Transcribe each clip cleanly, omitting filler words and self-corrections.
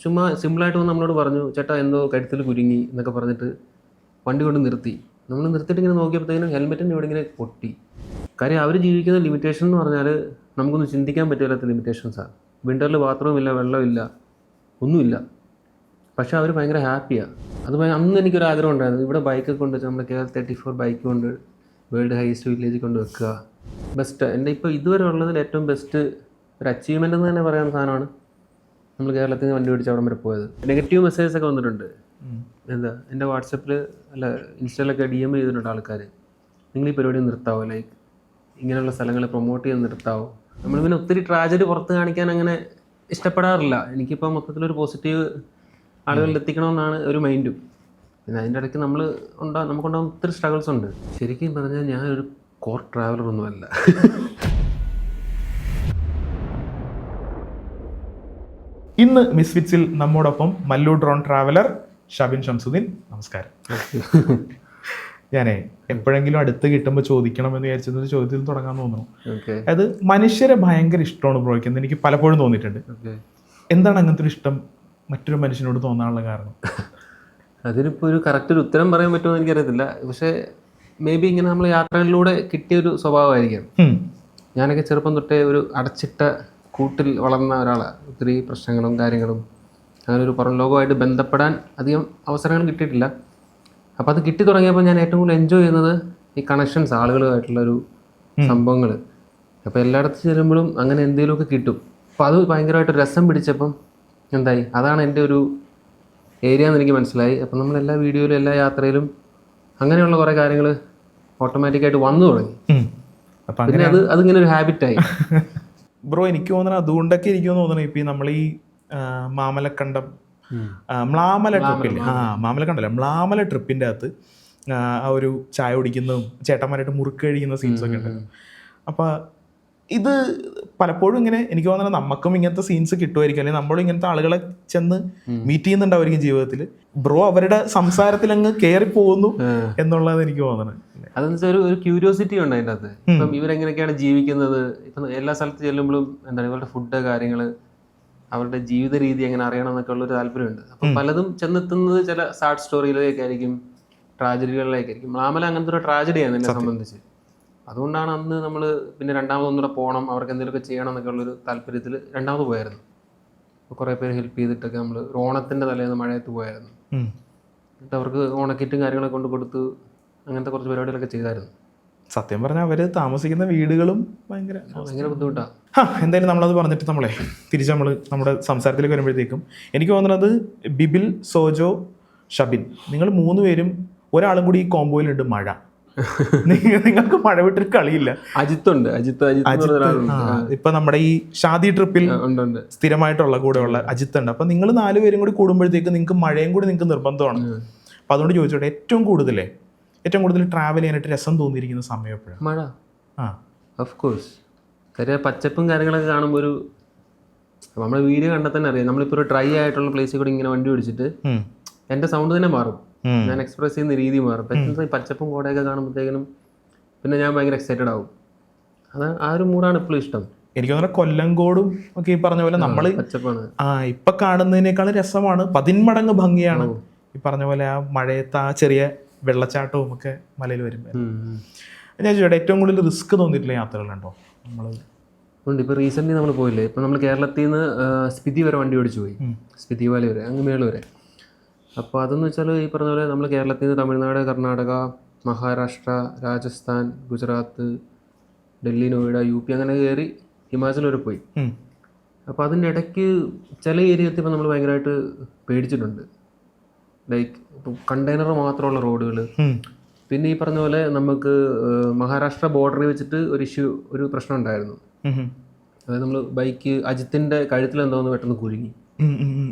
ചുമ്മാ സിമ്പിളായിട്ട് വന്ന് നമ്മളോട് പറഞ്ഞു, ചേട്ടാ എന്തോ കഴുത്തിൽ കുരുങ്ങി എന്നൊക്കെ പറഞ്ഞിട്ട് വണ്ടി കൊണ്ട് നിർത്തി. നമ്മൾ നിർത്തിയിട്ട് ഇങ്ങനെ നോക്കിയപ്പോഴത്തേനും ഹെൽമെറ്റിൻ്റെ ഇവിടെ ഇങ്ങനെ പൊട്ടി. കാര്യം അവർ ജീവിക്കുന്ന ലിമിറ്റേഷൻ എന്ന് പറഞ്ഞാൽ നമുക്കൊന്നും ചിന്തിക്കാൻ പറ്റില്ലാത്ത ലിമിറ്റേഷൻസാണ്. വിൻ്ററിൽ ബാത്റൂമില്ല, വെള്ളമില്ല, ഒന്നുമില്ല. പക്ഷേ അവർ ഭയങ്കര ഹാപ്പിയാണ്. അത് അന്ന് എനിക്കൊരു ആഗ്രഹം ഉണ്ടായിരുന്നു, ഇവിടെ ബൈക്കൊക്കെ കൊണ്ട് നമ്മുടെ KL34 ബൈക്ക് കൊണ്ട് വേൾഡ് ഹൈസ്റ്റ് വില്ലേജിൽ കൊണ്ട് വെക്കുക. ബെസ്റ്റ് എൻ്റെ ഇപ്പോൾ ഇതുവരെ ഉള്ളതിൽ ഏറ്റവും ബെസ്റ്റ് ഒരു അച്ചീവ്മെൻ്റ് എന്ന് തന്നെ പറയാവുന്ന സാധനമാണ് നമ്മൾ കേരളത്തിൽ നിന്ന് വണ്ടി പിടിച്ച് അവിടെ വരെ പോയത്. നെഗറ്റീവ് മെസ്സേജസ് ഒക്കെ വന്നിട്ടുണ്ട്. എന്താ എൻ്റെ വാട്സപ്പിൽ അല്ല ഇൻസ്റ്റയിലൊക്കെ DM ചെയ്തിട്ടുണ്ട് ആൾക്കാർ, നിങ്ങൾ ഈ പരിപാടി നിർത്താവോ, ലൈക്ക് ഇങ്ങനെയുള്ള സ്ഥലങ്ങൾ പ്രൊമോട്ട് ചെയ്ത് നിർത്താവോ. നമ്മൾ പിന്നെ ഒത്തിരി ട്രാജഡി പുറത്ത് കാണിക്കാൻ അങ്ങനെ ഇഷ്ടപ്പെടാറില്ല. എനിക്കിപ്പോൾ മൊത്തത്തിലൊരു പോസിറ്റീവ് ആളുകളിൽ എത്തിക്കണമെന്നാണ് ഒരു മൈൻഡും. പിന്നെ അതിൻ്റെ ഇടയ്ക്ക് നമുക്കുണ്ടാകുന്ന ഒത്തിരി സ്ട്രഗിൾസ് ഉണ്ട്. ശരിക്കും പറഞ്ഞാൽ ഞാനൊരു കോർ ട്രാവലറൊന്നുമല്ല. ഇന്ന് മിസ്ഫിറ്റ്സിൽ നമ്മോടൊപ്പം മല്ലു ഡ്രോൺ ട്രാവലർ ഷബിൻ ഷംസുദ്ദീൻ. നമസ്കാരം. ഞാനേ എപ്പോഴെങ്കിലും അടുത്ത് കിട്ടുമ്പോൾ ചോദിക്കണമെന്ന് വിചാരിച്ചത് ചോദ്യത്തിൽ തുടങ്ങാൻ തോന്നുന്നു. അത് മനുഷ്യരെ ഭയങ്കര ഇഷ്ടമാണ് ബ്രോയ്ക്ക് എന്ന് എനിക്ക് പലപ്പോഴും തോന്നിയിട്ടുണ്ട്. എന്താണ് അങ്ങനത്തെ ഒരു ഇഷ്ടം മറ്റൊരു മനുഷ്യനോട് തോന്നാനുള്ള കാരണം? അതിനിപ്പോൾ ഒരു കറക്റ്റ് ഒരു ഉത്തരം പറയാൻ പറ്റുമോ എന്ന് എനിക്കറിയത്തില്ല. പക്ഷേ മേ ബി ഇങ്ങനെ നമ്മൾ യാത്രകളിലൂടെ കിട്ടിയൊരു സ്വഭാവമായിരിക്കാം. ഞാനൊക്കെ ചെറുപ്പം തൊട്ടേ ഒരു അടച്ചിട്ട കൂട്ടിൽ വളർന്ന ഒരാളാണ്. ഒത്തിരി പ്രശ്നങ്ങളും കാര്യങ്ങളും അങ്ങനെ ഒരു പുറം ലോകമായിട്ട് ബന്ധപ്പെടാൻ അധികം അവസരങ്ങൾ കിട്ടിയിട്ടില്ല. അപ്പോൾ അത് കിട്ടി തുടങ്ങിയപ്പോൾ ഞാൻ ഏറ്റവും കൂടുതൽ എൻജോയ് ചെയ്യുന്നത് ഈ കണക്ഷൻസ്, ആളുകളുമായിട്ടുള്ളൊരു സംഭവങ്ങൾ. അപ്പോൾ എല്ലായിടത്തും ചെല്ലുമ്പോഴും അങ്ങനെ എന്തെങ്കിലുമൊക്കെ കിട്ടും. അപ്പോൾ അത് ഭയങ്കരമായിട്ട് രസം പിടിച്ചപ്പം എന്തായി, അതാണ് എൻ്റെ ഒരു ഏരിയ എന്ന് എനിക്ക് മനസ്സിലായി. അപ്പം നമ്മൾ എല്ലാ വീഡിയോയിലും എല്ലാ യാത്രയിലും അങ്ങനെയുള്ള കുറേ കാര്യങ്ങൾ ഓട്ടോമാറ്റിക്കായിട്ട് വന്നു തുടങ്ങി. പിന്നെ അതിങ്ങനെ ഒരു ഹാബിറ്റായി. ബ്രോ എനിക്ക് തോന്നുന്നത് അതുകൊണ്ടൊക്കെ എനിക്ക് തോന്നുന്നു ഇപ്പം നമ്മൾ ഈ മാമലക്കണ്ടം മ്ലാമല ട്രിപ്പിൻ്റെ അകത്ത് ആ ഒരു ചായ കുടിക്കുന്നതും ചേട്ടന്മാരായിട്ട് മുറുക്ക് കഴിക്കുന്ന സീൻസൊക്കെ ഉണ്ടായിരുന്നു. അപ്പം ഇത് പലപ്പോഴും ഇങ്ങനെ എനിക്ക് തോന്നുന്നത് നമുക്കും ഇങ്ങനത്തെ സീൻസ് കിട്ടുമായിരിക്കും, അല്ലെങ്കിൽ നമ്മളും ഇങ്ങനത്തെ ആളുകളെ ചെന്ന് മീറ്റ് ചെയ്യുന്നുണ്ടാവുമായിരിക്കും ജീവിതത്തിൽ. ബ്രോ അവരുടെ സംസാരത്തിൽ അങ്ങ് കയറി പോകുന്നു എന്നുള്ളത് എനിക്ക് തോന്നുന്നത്. അതെന്ന് വെച്ചാൽ ഒരു ക്യൂരിയോസിറ്റി ഉണ്ട് അതിൻ്റെ അകത്ത്. ഇപ്പം ഇവരെങ്ങനെയൊക്കെയാണ് ജീവിക്കുന്നത്, ഇപ്പം എല്ലാ സ്ഥലത്ത് ചെല്ലുമ്പോഴും എന്താണ് ഇവരുടെ ഫുഡ് കാര്യങ്ങൾ, അവരുടെ ജീവിത രീതി എങ്ങനെ അറിയണം എന്നൊക്കെ ഉള്ളൊരു താല്പര്യമുണ്ട്. അപ്പം പലതും ചെന്നെത്തുന്നത് ചില സാഡ് സ്റ്റോറിയിലേക്കായിരിക്കും, ട്രാജഡികളിലേക്കായിരിക്കും. മാമല അങ്ങനത്തെ ഒരു ട്രാജഡിയാണ് എന്നെ സംബന്ധിച്ച്. അതുകൊണ്ടാണ് അന്ന് നമ്മൾ പിന്നെ രണ്ടാമതൊന്നുകൂടെ പോകണം, അവർക്ക് എന്തെങ്കിലുമൊക്കെ ചെയ്യണം എന്നൊക്കെ ഉള്ളൊരു താല്പര്യത്തിൽ രണ്ടാമത് പോയായിരുന്നു. അപ്പോൾ കുറേ പേര് ഹെൽപ്പ് ചെയ്തിട്ടൊക്കെ നമ്മൾ ഓണത്തിൻ്റെ തലേന്ന് മഴയത്ത് പോയായിരുന്നു. എന്നിട്ട് അവർക്ക് ഓണക്കിറ്റും കാര്യങ്ങളൊക്കെ കൊണ്ട് കൊടുത്ത് അങ്ങനത്തെ കുറച്ച് പരിപാടികളൊക്കെ ചെയ്തായിരുന്നു. സത്യം പറഞ്ഞാൽ അവർ താമസിക്കുന്ന വീടുകളും ഭയങ്കര ബുദ്ധിമുട്ടാണ്. എന്തായാലും നമ്മളത് പറഞ്ഞിട്ട് തിരിച്ച് നമ്മുടെ സംസാരത്തിലേക്ക് വരുമ്പോഴത്തേക്കും എനിക്ക് തോന്നുന്നത് ബിബിൽ, സോജോ, ഷബിൻ, നിങ്ങൾ 3 പേരും ഒരാളും കൂടി ഈ കോംബോയിലുണ്ട്. മഴ നിങ്ങൾക്ക് മഴ വിട്ടൊരു കളിയില്ല. അജിത്ത് ഇപ്പൊ നമ്മുടെ ഈ ഷാദി ട്രിപ്പിൽ സ്ഥിരമായിട്ടുള്ള കൂടെയുള്ള അജിത്ത് ഉണ്ട്. അപ്പൊ നിങ്ങൾ 4 പേരും കൂടി കൂടുമ്പോഴത്തേക്ക് നിങ്ങൾക്ക് മഴയും കൂടി നിങ്ങൾക്ക് നിർബന്ധമാണ്. അപ്പൊ അതുകൊണ്ട് ചോദിച്ചോട്ടെ, ഏറ്റവും കൂടുതൽ ട്രാവൽ ചെയ്യാനായിട്ട് രസം തോന്നിയിരിക്കുന്ന സമയം എപ്പോഴാണ്? മഴ. Of course. കാര്യം പച്ചപ്പും കാര്യങ്ങളൊക്കെ കാണുമ്പോൾ ഒരു നമ്മളെ വീഡിയോ കണ്ടാൽ തന്നെ അറിയാം. നമ്മളിപ്പോൾ ഒരു ഡ്രൈ ആയിട്ടുള്ള പ്ലേസിൽ കൂടി ഇങ്ങനെ വണ്ടി പിടിച്ചിട്ട് എൻ്റെ സൗണ്ട് തന്നെ മാറും, ഞാൻ എക്സ്പ്രസ് ചെയ്യുന്ന രീതി മാറും. പച്ചപ്പും കോടയൊക്കെ കാണുമ്പോഴത്തേക്കിനും പിന്നെ ഞാൻ ഭയങ്കര എക്സൈറ്റഡ് ആവും. അത് ആ ഒരു മൂഡാണ് എപ്പോഴും ഇഷ്ടം. എനിക്ക് തോന്നുന്നത് കൊല്ലങ്കോടും ഒക്കെ ഈ പറഞ്ഞ പോലെ നമ്മൾ ഇപ്പൊ കാണുന്നതിനേക്കാളും രസമാണ്, 10 മടങ്ങ് ഭംഗിയാണ് ഈ പറഞ്ഞ പോലെ ആ മഴയത്ത് ആ ചെറിയ വെള്ളച്ചാട്ടവും ഒക്കെ മലയിൽ വരുമ്പോൾ. ഞാൻ ചോദിച്ചോട്ടെ, ഏറ്റവും കൂടുതൽ റിസ്ക് തോന്നിയിട്ടുള്ള യാത്രകളുണ്ടോ നമ്മൾ? ഉണ്ട്. ഇപ്പോൾ റീസെൻ്റ്ലി നമ്മൾ പോയില്ലേ, ഇപ്പം നമ്മൾ കേരളത്തിൽ നിന്ന് സ്പിതി വരെ വണ്ടി ഓടിച്ചു പോയി, സ്പിതി വാലി വരെ, അങ്ങ് മേള് വരെ. അപ്പോൾ അതെന്ന് വെച്ചാൽ ഈ പറഞ്ഞ പോലെ നമ്മൾ കേരളത്തിൽ നിന്ന് തമിഴ്നാട്, കർണാടക, മഹാരാഷ്ട്ര, രാജസ്ഥാൻ, ഗുജറാത്ത്, ഡൽഹി, നോയിഡ, UP അങ്ങനെ കയറി ഹിമാചൽ വരെ പോയി. അപ്പോൾ അതിൻ്റെ ഇടയ്ക്ക് ചില ഏരിയ എത്തിയപ്പോൾ നമ്മൾ ഭയങ്കരമായിട്ട് പേടിച്ചിട്ടുണ്ട്. ലൈക്ക് ഇപ്പോൾ കണ്ടെയ്നർ മാത്രമുള്ള റോഡുകൾ. പിന്നെ ഈ പറഞ്ഞ പോലെ നമുക്ക് മഹാരാഷ്ട്ര ബോർഡറിൽ വെച്ചിട്ട് ഒരു പ്രശ്നം ഉണ്ടായിരുന്നു. അതായത് നമ്മൾ ബൈക്ക് അജിത്തിൻ്റെ കഴുത്തിൽ എന്തോന്ന് പെട്ടെന്ന് കുരുങ്ങി,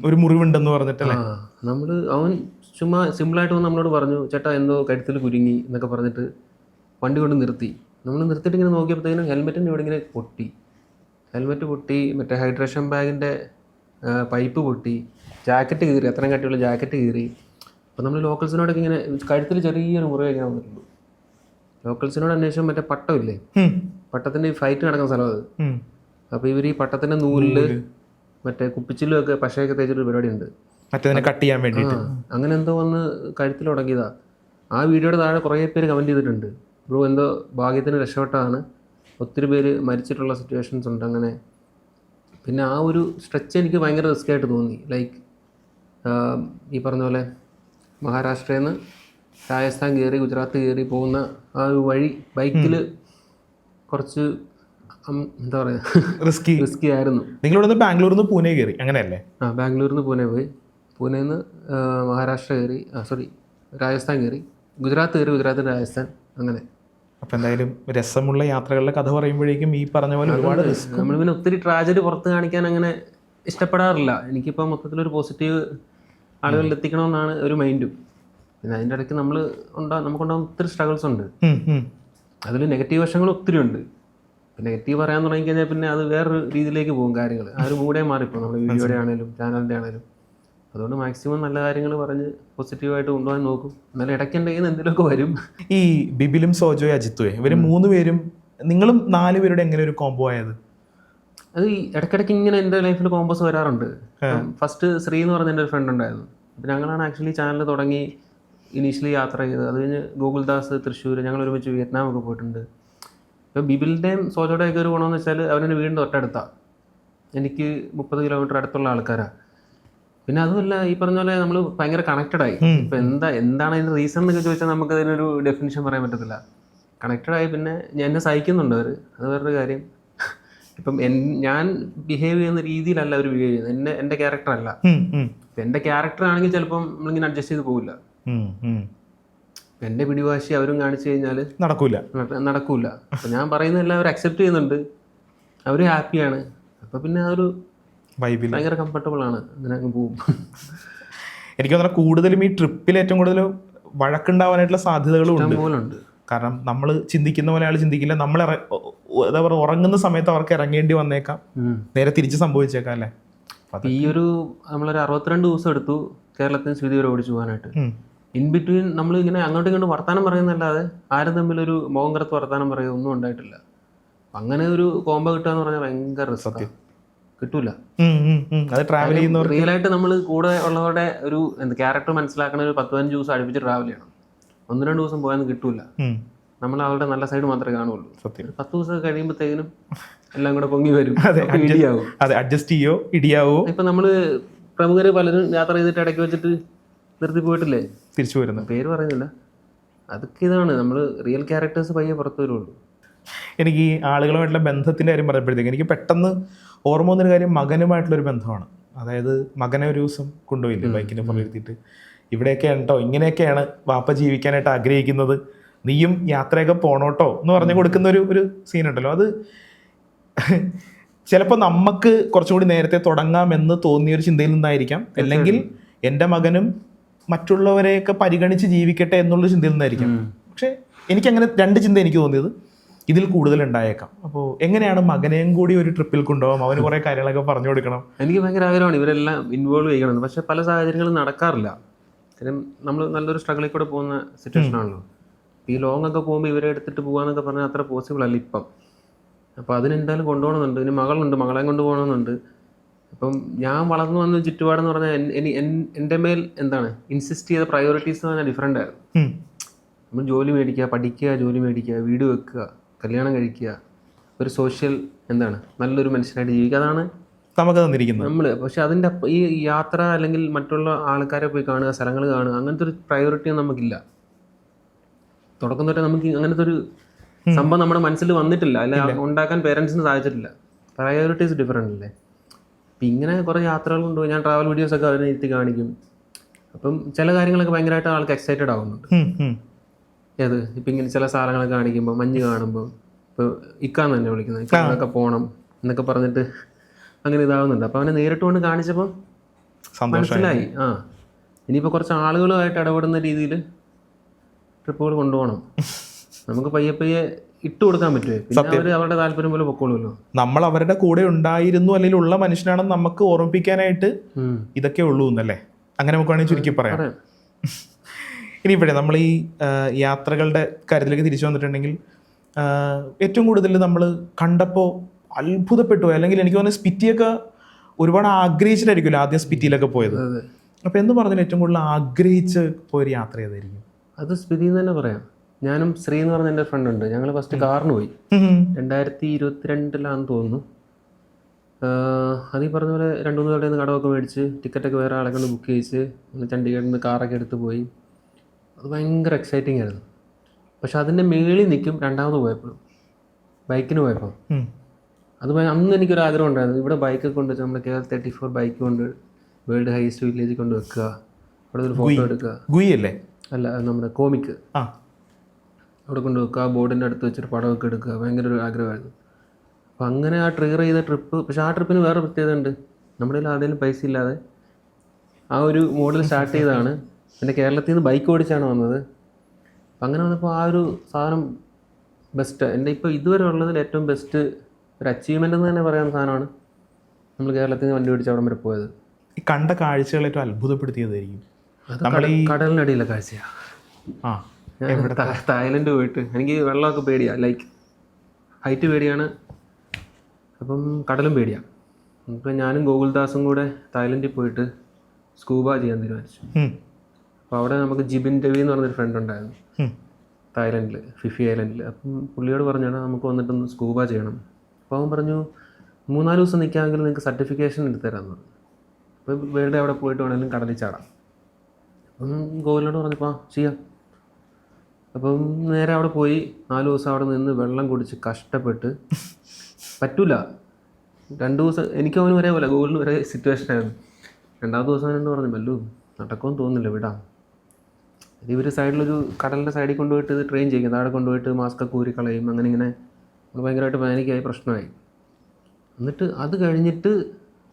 ഒരു മുറിവുണ്ടെന്ന് പറഞ്ഞിട്ടല്ലേ. അവൻ ചുമ്മാ സിമ്പിളായിട്ട് വന്ന് നമ്മളോട് പറഞ്ഞു, ചേട്ടാ എന്തോ കഴുത്തിൽ കുരുങ്ങി എന്നൊക്കെ പറഞ്ഞിട്ട് വണ്ടി കൊണ്ട് നിർത്തി. നമ്മൾ നിർത്തിയിട്ട് ഇങ്ങനെ നോക്കിയപ്പോഴത്തേനും ഹെൽമെറ്റിൻ്റെ ഇവിടെ ഇങ്ങനെ ഹെൽമെറ്റ് പൊട്ടി, മറ്റേ ഹൈഡ്രേഷൻ ബാഗിൻ്റെ പൈപ്പ് പൊട്ടി, ജാക്കറ്റ് കീറി, അത്രയും കട്ടിയുള്ള ജാക്കറ്റ് കീറി. അപ്പോൾ നമ്മൾ ലോക്കൽസിനോടൊക്കെ ഇങ്ങനെ കഴുത്തിൽ ചെറിയൊരു മുറിവ് ഇങ്ങനെ വന്നിട്ടുള്ളൂ. ലോക്കൽസിനോട് അന്വേഷിച്ചാൽ മറ്റേ പട്ടമില്ലേ, പട്ടത്തിൻ്റെ ഈ ഫൈറ്റ് നടക്കുന്ന സ്ഥലം അത്. അപ്പോൾ ഇവർ ഈ പട്ടത്തിൻ്റെ നൂലിൽ മറ്റേ കുപ്പിച്ചിലുമൊക്കെ പശയൊക്കെ തേച്ചൊരു പരിപാടി ഉണ്ട്. മറ്റേതിനെ കട്ട് ചെയ്യാൻ വേണ്ടിയിട്ട് അങ്ങനെ എന്തോ വന്ന് കഴുത്തിൽ തുടങ്ങിയതാ. ആ വീഡിയോയുടെ താഴെ കുറേ പേര് കമൻറ്റ് ചെയ്തിട്ടുണ്ട്, ബ്രോ എന്തോ ഭാഗ്യത്തിന് രക്ഷപ്പെട്ടതാണ്, ഒത്തിരി പേര് മരിച്ചിട്ടുള്ള സിറ്റുവേഷൻസ് ഉണ്ട് അങ്ങനെ. പിന്നെ ആ ഒരു സ്ട്രെച്ച് എനിക്ക് ഭയങ്കര റിസ്ക് ആയിട്ട് തോന്നി. ലൈക്ക് ഈ പറഞ്ഞ പോലെ മഹാരാഷ്ട്രയിൽ നിന്ന് രാജസ്ഥാൻ കയറി ഗുജറാത്ത് കയറി പോകുന്ന ആ ഒരു വഴി ബൈക്കിൽ കുറച്ച് എന്താ പറയുക റിസ്കി ആയിരുന്നു. നിങ്ങളിവിടെ നിന്ന് ബാംഗ്ലൂരിൽ നിന്ന് പൂനെ കയറി അങ്ങനെയല്ലേ? ബാംഗ്ലൂരിൽ നിന്ന് പൂനെ പോയി, പൂനെയിൽ നിന്ന് മഹാരാഷ്ട്ര കയറി, രാജസ്ഥാൻ കയറി, ഗുജറാത്ത് കയറി, ഗുജറാത്തിൽ രാജസ്ഥാൻ അങ്ങനെ. അപ്പം എന്തായാലും രസമുള്ള യാത്രകളുടെ കഥ പറയുമ്പോഴേക്കും ഈ പറഞ്ഞ പോലെ ഒരുപാട് നമ്മൾ പിന്നെ ഒത്തിരി ട്രാജഡി പുറത്ത് കാണിക്കാൻ അങ്ങനെ ഇഷ്ടപ്പെടാറില്ല. എനിക്കിപ്പോൾ മൊത്തത്തിലൊരു പോസിറ്റീവ് ആളുകളിൽ എത്തിക്കണമെന്നാണ് ഒരു മൈൻഡും. പിന്നെ അതിൻ്റെ ഇടയ്ക്ക് നമുക്കുണ്ടാകുന്ന ഒത്തിരി സ്ട്രഗിൾസ് ഉണ്ട്. അതിൽ നെഗറ്റീവ് വശങ്ങൾ ഒത്തിരി ഉണ്ട്. നെഗറ്റീവ് പറയാൻ തുടങ്ങിക്കഴിഞ്ഞാൽ പിന്നെ അത് വേറൊരു രീതിയിലേക്ക് പോകും കാര്യങ്ങൾ. ആ ഒരു മൂടേ മാറിപ്പോൾ നമ്മുടെ വീഡിയോയുടെ ആണെങ്കിലും ചാനലിൻ്റെ ആണെങ്കിലും. അതുകൊണ്ട് മാക്സിമം നല്ല കാര്യങ്ങൾ പറഞ്ഞ് പോസിറ്റീവായിട്ട് കൊണ്ടുപോകാൻ നോക്കും. എന്നാലും ഇടയ്ക്ക് എൻ്റെ കയ്യിൽ നിന്ന് എന്തെങ്കിലുമൊക്കെ വരും. ഈ ബിബിലും സോജോയും അജിത്തുവേ ഇവർ 3 പേരും നിങ്ങളും 4 പേരുടെ എങ്ങനെ ഒരു കോംബോ ആയത്? അത് ഈ ഇടയ്ക്കിടയ്ക്ക് ഇങ്ങനെ എൻ്റെ ലൈഫിൽ കോമ്പോസ് വരാറുണ്ട്. ഫസ്റ്റ് ശ്രീ എന്ന് പറഞ്ഞ എൻ്റെ ഒരു ഫ്രണ്ട് ഉണ്ടായിരുന്നു. അപ്പോൾ ഞങ്ങളാണ് ആക്ച്വലി ചാനൽ തുടങ്ങി ഇനീഷ്യലി യാത്ര ചെയ്തത്. അത് കഴിഞ്ഞ് ഗോകുൽദാസ് തൃശ്ശൂർ, ഞങ്ങൾ ഒരുമിച്ച് വിയറ്റ്നാമൊക്കെ പോയിട്ടുണ്ട്. ഇപ്പോൾ ബിബിലിൻ്റെയും സോജോയുടെയൊക്കെ ഒരു ഗുണമെന്ന് വെച്ചാൽ അവരെൻ്റെ വീടിൻ്റെ തൊട്ടടുത്താണ്. എനിക്ക് 30 കിലോമീറ്റർ അടുത്തുള്ള ആൾക്കാരാണ്. പിന്നെ അതുമല്ല, ഈ പറഞ്ഞ പോലെ നമ്മൾ ഭയങ്കര കണക്റ്റഡായി. ഇപ്പം എന്താണ് അതിൻ്റെ റീസൺ എന്നൊക്കെ ചോദിച്ചാൽ നമുക്ക് അതിനൊരു ഡെഫിനിഷൻ പറയാൻ പറ്റത്തില്ല. കണക്റ്റഡായി. പിന്നെ എന്നെ സഹിക്കുന്നുണ്ട് അവർ, അത് വേറൊരു കാര്യം. ഇപ്പം ഞാൻ ബിഹേവ് ചെയ്യുന്ന രീതിയിലല്ല അവർ ബിഹേവ് ചെയ്യുന്നത്, എൻ്റെ ക്യാരക്ടറല്ല. ഇപ്പം എൻ്റെ ക്യാരക്ടർ ആണെങ്കിൽ ചിലപ്പം നമ്മളിങ്ങനെ അഡ്ജസ്റ്റ് ചെയ്ത് പോകില്ല. എൻ്റെ പിടിവാശി അവരും കാണിച്ചു കഴിഞ്ഞാൽ നടക്കൂല. അപ്പം ഞാൻ പറയുന്നതെല്ലാം അവർ അക്സെപ്റ്റ് ചെയ്യുന്നുണ്ട്, അവർ ഹാപ്പിയാണ്. അപ്പം പിന്നെ അതൊരു ഭയങ്കര കംഫർട്ടബിൾ ആണ്, അങ്ങനെ അങ്ങ് പോകും. എനിക്ക് തോന്നുന്നു കൂടുതലും ഈ ട്രിപ്പിൽ ഏറ്റവും കൂടുതൽ വഴക്കുണ്ടാവാനായിട്ടുള്ള സാധ്യതകളും ഉണ്ട്. കാരണം നമ്മൾ ചിന്തിക്കുന്ന പോലെ അയാൾ ചിന്തിക്കില്ല. നമ്മൾ എന്താ പറയുക, ഉറങ്ങുന്ന സമയത്ത് അവർക്ക് ഇറങ്ങേണ്ടി വന്നേക്കാം, നേരെ തിരിച്ച് സംഭവിച്ചേക്കാം അല്ലേ? ഈ ഒരു നമ്മളൊരു 62 ദിവസം എടുത്തു കേരളത്തിൽ നിന്ന് ശ്രുതി വരെ ഓടിച്ചു പോകാനായിട്ട്. ഇൻ ബിറ്റ്വീൻ നമ്മൾ ഇങ്ങനെ അങ്ങോട്ടും ഇങ്ങോട്ടും വർത്താനം പറയുന്നല്ലാതെ ആരും തമ്മിലൊരു മുഖം കറുത്ത് വർത്താനം പറയുക ഒന്നും ഉണ്ടായിട്ടില്ല. അങ്ങനെ ഒരു കോംബോ കിട്ടുക എന്ന് പറഞ്ഞാൽ ഭയങ്കര റിസ്ക്. കിട്ടൂല. റിയൽ ആയിട്ട് നമ്മൾ കൂടെ ഉള്ളവരുടെ ഒരു ക്യാരക്ടർ മനസ്സിലാക്കണ ഒരു 10-15 ദിവസം അടുപ്പിച്ച് ട്രാവൽ ചെയ്യണം. 1-2 ദിവസം പോയാൽ കിട്ടൂല. നമ്മൾ അവരുടെ നല്ല സൈഡ് മാത്രമേ കാണുള്ളൂ. 10 ദിവസം കഴിയുമ്പോഴത്തേക്കിനും എല്ലാം കൂടെ പൊങ്ങി വരും, ഇടിയാവും. ഇപ്പൊ നമ്മള് പ്രമുഖര് പലരും യാത്ര ചെയ്തിട്ട് ഇടയ്ക്ക് വെച്ചിട്ട് നിർത്തി പോയിട്ടില്ലേ, തിരിച്ചു വരുന്നത്, പേര് പറയുന്നില്ല. അതൊക്കെ ഇതാണ്, നമ്മൾ റിയൽ ക്യാരക്ടേഴ്സ് പയ്യെ പുറത്തു വരുള്ളൂ. എനിക്ക് ഈ ആളുകളുമായിട്ടുള്ള ബന്ധത്തിൻ്റെ കാര്യം പറയുമ്പോഴത്തേക്ക് എനിക്ക് പെട്ടെന്ന് ഓർമ്മ വന്നൊരു കാര്യം മകനുമായിട്ടുള്ളൊരു ബന്ധമാണ്. അതായത് മകനെ ഒരു ദിവസം കൊണ്ടുപോയില്ലേ ബൈക്കിൻ്റെ പുറത്തിരുത്തിയിട്ട്, ഇവിടെയൊക്കെയാണ് കേട്ടോ, ഇങ്ങനെയൊക്കെയാണ് വാപ്പ ജീവിക്കാനായിട്ട് ആഗ്രഹിക്കുന്നത്, നീയും യാത്രയൊക്കെ പോണോട്ടോ എന്ന് പറഞ്ഞു കൊടുക്കുന്ന ഒരു സീനുണ്ടല്ലോ. അത് ചിലപ്പോൾ നമുക്ക് കുറച്ചും കൂടി നേരത്തെ തുടങ്ങാമെന്ന് തോന്നിയൊരു ചിന്തയിൽ നിന്നായിരിക്കാം, അല്ലെങ്കിൽ എൻ്റെ മകനും മറ്റുള്ളവരെയൊക്കെ പരിഗണിച്ച് ജീവിക്കട്ടെ എന്നുള്ള ചിന്തയിൽ നിന്നായിരിക്കാം. പക്ഷേ എനിക്കങ്ങനെ 2 ചിന്ത എനിക്ക് തോന്നിയത് ഇതിൽ കൂടുതൽ ഉണ്ടായേക്കാം. അപ്പോൾ എങ്ങനെയാണ് മകനെയും കൂടി ഒരു ട്രിപ്പിൽ കൊണ്ടുപോകാം, അവന് കുറേ കാര്യങ്ങളൊക്കെ പറഞ്ഞു കൊടുക്കണം? എനിക്ക് ഭയങ്കര ആഗ്രഹമാണ് ഇവരെല്ലാം ഇൻവോൾവ് ചെയ്യണമെന്ന്. പക്ഷേ പല സാഹചര്യങ്ങളും നടക്കാറില്ല. കാര്യം നമ്മൾ നല്ലൊരു സ്ട്രഗിളിൽ കൂടെ പോകുന്ന സിറ്റുവേഷൻ ആണല്ലോ. ഈ ലോങ് ഒക്കെ പോകുമ്പോൾ ഇവരെ എടുത്തിട്ട് പോകാന്നൊക്കെ പറഞ്ഞാൽ അത്ര പോസിബിൾ അല്ല ഇപ്പം. അപ്പോൾ അതിനെന്തായാലും കൊണ്ടുപോകണമെന്നുണ്ട്. ഇനി മകളുണ്ട്, മകളെ കൊണ്ട് പോകണമെന്നുണ്ട്. അപ്പം ഞാൻ വളർന്നു വന്ന ചുറ്റുപാടെന്ന് പറഞ്ഞാൽ എൻ്റെ മേൽ എന്താണ് ഇൻസിസ്റ്റ് ചെയ്ത പ്രയോറിറ്റീസ് എന്ന് പറഞ്ഞാൽ ഡിഫറെൻ്റ് ആയിരുന്നു. നമ്മൾ ജോലി മേടിക്കുക, പഠിക്കുക, ജോലി മേടിക്കുക, വീട് വെക്കുക, കല്യാണം കഴിക്കുക, ഒരു സോഷ്യൽ നല്ലൊരു മനുഷ്യനായിട്ട് ജീവിക്കുക, അതാണ് നമുക്ക് തന്നിരിക്കുന്നത് നമ്മൾ. പക്ഷെ അതിൻ്റെ ഈ യാത്ര അല്ലെങ്കിൽ മറ്റുള്ള ആൾക്കാരെ പോയി കാണുക, സ്ഥലങ്ങൾ കാണുക, അങ്ങനത്തെ ഒരു പ്രയോറിറ്റി ഒന്നും നമുക്കില്ല. തുടക്കം തൊട്ടേ നമുക്ക് അങ്ങനത്തെ ഒരു സംഭവം നമ്മുടെ മനസ്സിൽ വന്നിട്ടില്ല, അല്ല ഉണ്ടാക്കാൻ പേരൻസിന് സാധിച്ചിട്ടില്ല. പ്രയോറിറ്റീസ് ഡിഫറെൻ്റ് അല്ലേ. അപ്പം ഇങ്ങനെ കുറേ യാത്രകൾ കൊണ്ടുപോയി ഞാൻ ട്രാവൽ വീഡിയോസൊക്കെ അതിനെ ഇരുത്തി കാണിക്കും. അപ്പം ചില കാര്യങ്ങളൊക്കെ ഭയങ്കരമായിട്ട് ആൾക്ക് എക്സൈറ്റഡ് ആവുന്നുണ്ട്. ഇപ്പം ഇങ്ങനെ ചില സാധനങ്ങളൊക്കെ കാണിക്കുമ്പോൾ, മഞ്ഞ് കാണുമ്പോൾ, ഇപ്പോൾ ഇക്കാന്ന് തന്നെ വിളിക്കുന്നത്, ഇക്കാന്നൊക്കെ പോകണം എന്നൊക്കെ പറഞ്ഞിട്ട് അങ്ങനെ ഇതാവുന്നുണ്ട്. അപ്പോൾ അവനെ നേരിട്ട് കൊണ്ട് കാണിച്ചപ്പോൾ മനസ്സിലായി, ഇനിയിപ്പോൾ കുറച്ച് ആളുകളുമായിട്ട് ഇടപെടുന്ന രീതിയിൽ ട്രിപ്പുകൾ കൊണ്ടുപോകണം. നമുക്ക് പയ്യെ പയ്യെ ഇട്ട് കൊടുക്കാൻ പറ്റുമോ? പിന്നെ അവർ അവരുടെ താല്പര്യം പോലെ പൊക്കോളുമല്ലോ. നമ്മൾ അവരുടെ കൂടെ ഉണ്ടായിരുന്നു അല്ലെങ്കിൽ ഉള്ള മനുഷ്യനാണെന്ന് നമുക്ക് ഓർമ്മിപ്പിക്കാനായിട്ട് ഇതൊക്കെ ഉള്ളൂ എന്നല്ലേ, അങ്ങനെ നമുക്ക് വേണമെങ്കിൽ ചുരുക്കി പറയാം. ഇനിയിപ്പോഴേ നമ്മൾ ഈ യാത്രകളുടെ കാര്യത്തിലേക്ക് തിരിച്ചു വന്നിട്ടുണ്ടെങ്കിൽ ഏറ്റവും കൂടുതൽ നമ്മൾ കണ്ടപ്പോൾ അത്ഭുതപ്പെട്ടു, അല്ലെങ്കിൽ എനിക്ക് തോന്നുന്നു സ്പിറ്റിയൊക്കെ ഒരുപാട് ആഗ്രഹിച്ചിട്ടായിരിക്കുമല്ലോ ആദ്യം സ്പിറ്റിയിലൊക്കെ പോയത്. അപ്പോൾ എന്ന് പറഞ്ഞാൽ ഏറ്റവും കൂടുതൽ ആഗ്രഹിച്ച് പോയൊരു യാത്ര ഏതായിരിക്കും? അത് സ്പിതി എന്ന് തന്നെ പറയാം. ഞാനും ശ്രീ എന്ന് പറഞ്ഞ എൻ്റെ ഫ്രണ്ട് ഉണ്ട്. ഞങ്ങൾ ഫസ്റ്റ് കാറിന് പോയി 2022 തോന്നുന്നു. അത് ഈ പറഞ്ഞ പോലെ 2-3 കടയിൽ നിന്ന് കടമൊക്കെ മേടിച്ച് ടിക്കറ്റൊക്കെ വേറെ ആളെ കൊണ്ട് ബുക്ക് ചെയ്യിച്ച് ചണ്ഡീഗഡിൽ നിന്ന് കാറൊക്കെ എടുത്ത് പോയി. അത് ഭയങ്കര എക്സൈറ്റിംഗ് ആയിരുന്നു. പക്ഷെ അതിൻ്റെ മേളിൽ നിൽക്കും രണ്ടാമത് പോയപ്പോൾ, ബൈക്കിന് പോയപ്പോൾ. അത് അന്ന് എനിക്കൊരു ആഗ്രഹം ഉണ്ടായിരുന്നു, ഇവിടെ ബൈക്കൊക്കെ കൊണ്ട് വെച്ച് നമ്മുടെ KL34 ബൈക്ക് കൊണ്ട് വേൾഡ് ഹൈസ്റ്റ് വില്ലേജിൽ കൊണ്ട് വെക്കുക, അവിടെ ഒരു ഫോട്ടോ എടുക്കുക. ഗുയല്ലേ? അല്ല, നമ്മുടെ കോമിക്ക് അവിടെ കൊണ്ട് വെക്കുക, ആ ബോർഡിൻ്റെ അടുത്ത് വെച്ചിട്ട് പടമൊക്കെ എടുക്കുക. ഭയങ്കര ഒരു ആഗ്രഹമായിരുന്നു. അപ്പം അങ്ങനെ ആ ട്രിഗർ ചെയ്ത ട്രിപ്പ്. പക്ഷേ ആ ട്രിപ്പിന് വേറെ പ്രത്യേകത ഉണ്ട്. നമ്മുടെ കയ്യിൽ ആരുടെയും പൈസ ഇല്ലാതെ ആ ഒരു മോഡൽ സ്റ്റാർട്ട് ചെയ്തതാണ്. പിന്നെ കേരളത്തിൽ നിന്ന് ബൈക്ക് ഓടിച്ചാണ് വന്നത്. അപ്പം അങ്ങനെ വന്നപ്പോൾ ആ ഒരു സാധനം ബെസ്റ്റ്, എൻ്റെ ഇപ്പോൾ ഇതുവരെ ഉള്ളതിൽ ഏറ്റവും ബെസ്റ്റ് ഒരു അച്ചീവ്മെൻ്റ് എന്ന് തന്നെ പറയാവുന്ന സാധനമാണ് നമ്മൾ കേരളത്തിൽ നിന്ന് വണ്ടി ഓടിച്ച് അവിടെ വരെ പോയത്. ഈ കണ്ട കാഴ്ചകൾ ഏറ്റവും അത്ഭുതപ്പെടുത്തിയതായിരിക്കും. കടലിനടിയിലെ കാഴ്ചയാണ്. തായ്ലൻഡ് പോയിട്ട് എനിക്ക് വെള്ളമൊക്കെ പേടിയാണ്, ലൈക്ക് ഹൈറ്റ് പേടിയാണ്, അപ്പം കടലും പേടിയാണ്. അപ്പം ഞാനും ഗോകുൽദാസും കൂടെ തായ്ലൻഡിൽ പോയിട്ട് സ്കൂബ ചെയ്യാൻ തീരുമാനിച്ചു. അപ്പോൾ അവിടെ നമുക്ക് ജിബിൻ രവി എന്ന് പറഞ്ഞൊരു ഫ്രണ്ട് ഉണ്ടായിരുന്നു തായ്ലൻഡിൽ, ഫിഫി ഐലൻഡിൽ. അപ്പം പുള്ളിയോട് പറഞ്ഞാണ് നമുക്ക് വന്നിട്ടൊന്ന് സ്കൂബ ചെയ്യണം. അപ്പോൾ അവൻ പറഞ്ഞു 3-4 ദിവസം നിൽക്കാമെങ്കിൽ നിങ്ങൾക്ക് സർട്ടിഫിക്കേഷൻ എടുത്തുതരാമെന്ന് പറഞ്ഞു. അപ്പോൾ വേൾഡ് അവിടെ പോയിട്ട് വേണമെങ്കിലും കടലിൽ ചാടാം. അപ്പം ഗോകുലിനോട് പറഞ്ഞപ്പോൾ ചെയ്യാം. അപ്പം നേരെ അവിടെ പോയി 4 ദിവസം അവിടെ നിന്ന് വെള്ളം കുടിച്ച് കഷ്ടപ്പെട്ട് പറ്റൂല. 2 ദിവസം എനിക്ക് അവന് ഒരേ പോലെ, ഗോകുലിന് ഒരേ സിറ്റുവേഷൻ ആയിരുന്നു. 2ാമത്തെ ദിവസം എന്നോട് പറഞ്ഞു, മല്ലു നടക്കുമെന്ന് തോന്നുന്നില്ല, വിടാം. ഇവർ സൈഡിലൊരു കടലിൻ്റെ സൈഡിൽ കൊണ്ടുപോയിട്ട് ഇത് ട്രെയിൻ ചെയ്യും, താഴെ കൊണ്ടുപോയിട്ട് മാസ്കൊക്കെ ഊരി കളയും. അങ്ങനെ ഇങ്ങനെ നമ്മൾ ഭയങ്കരമായിട്ട് പാനിക്കായി, പ്രശ്നമായി. എന്നിട്ട് അത് കഴിഞ്ഞിട്ട്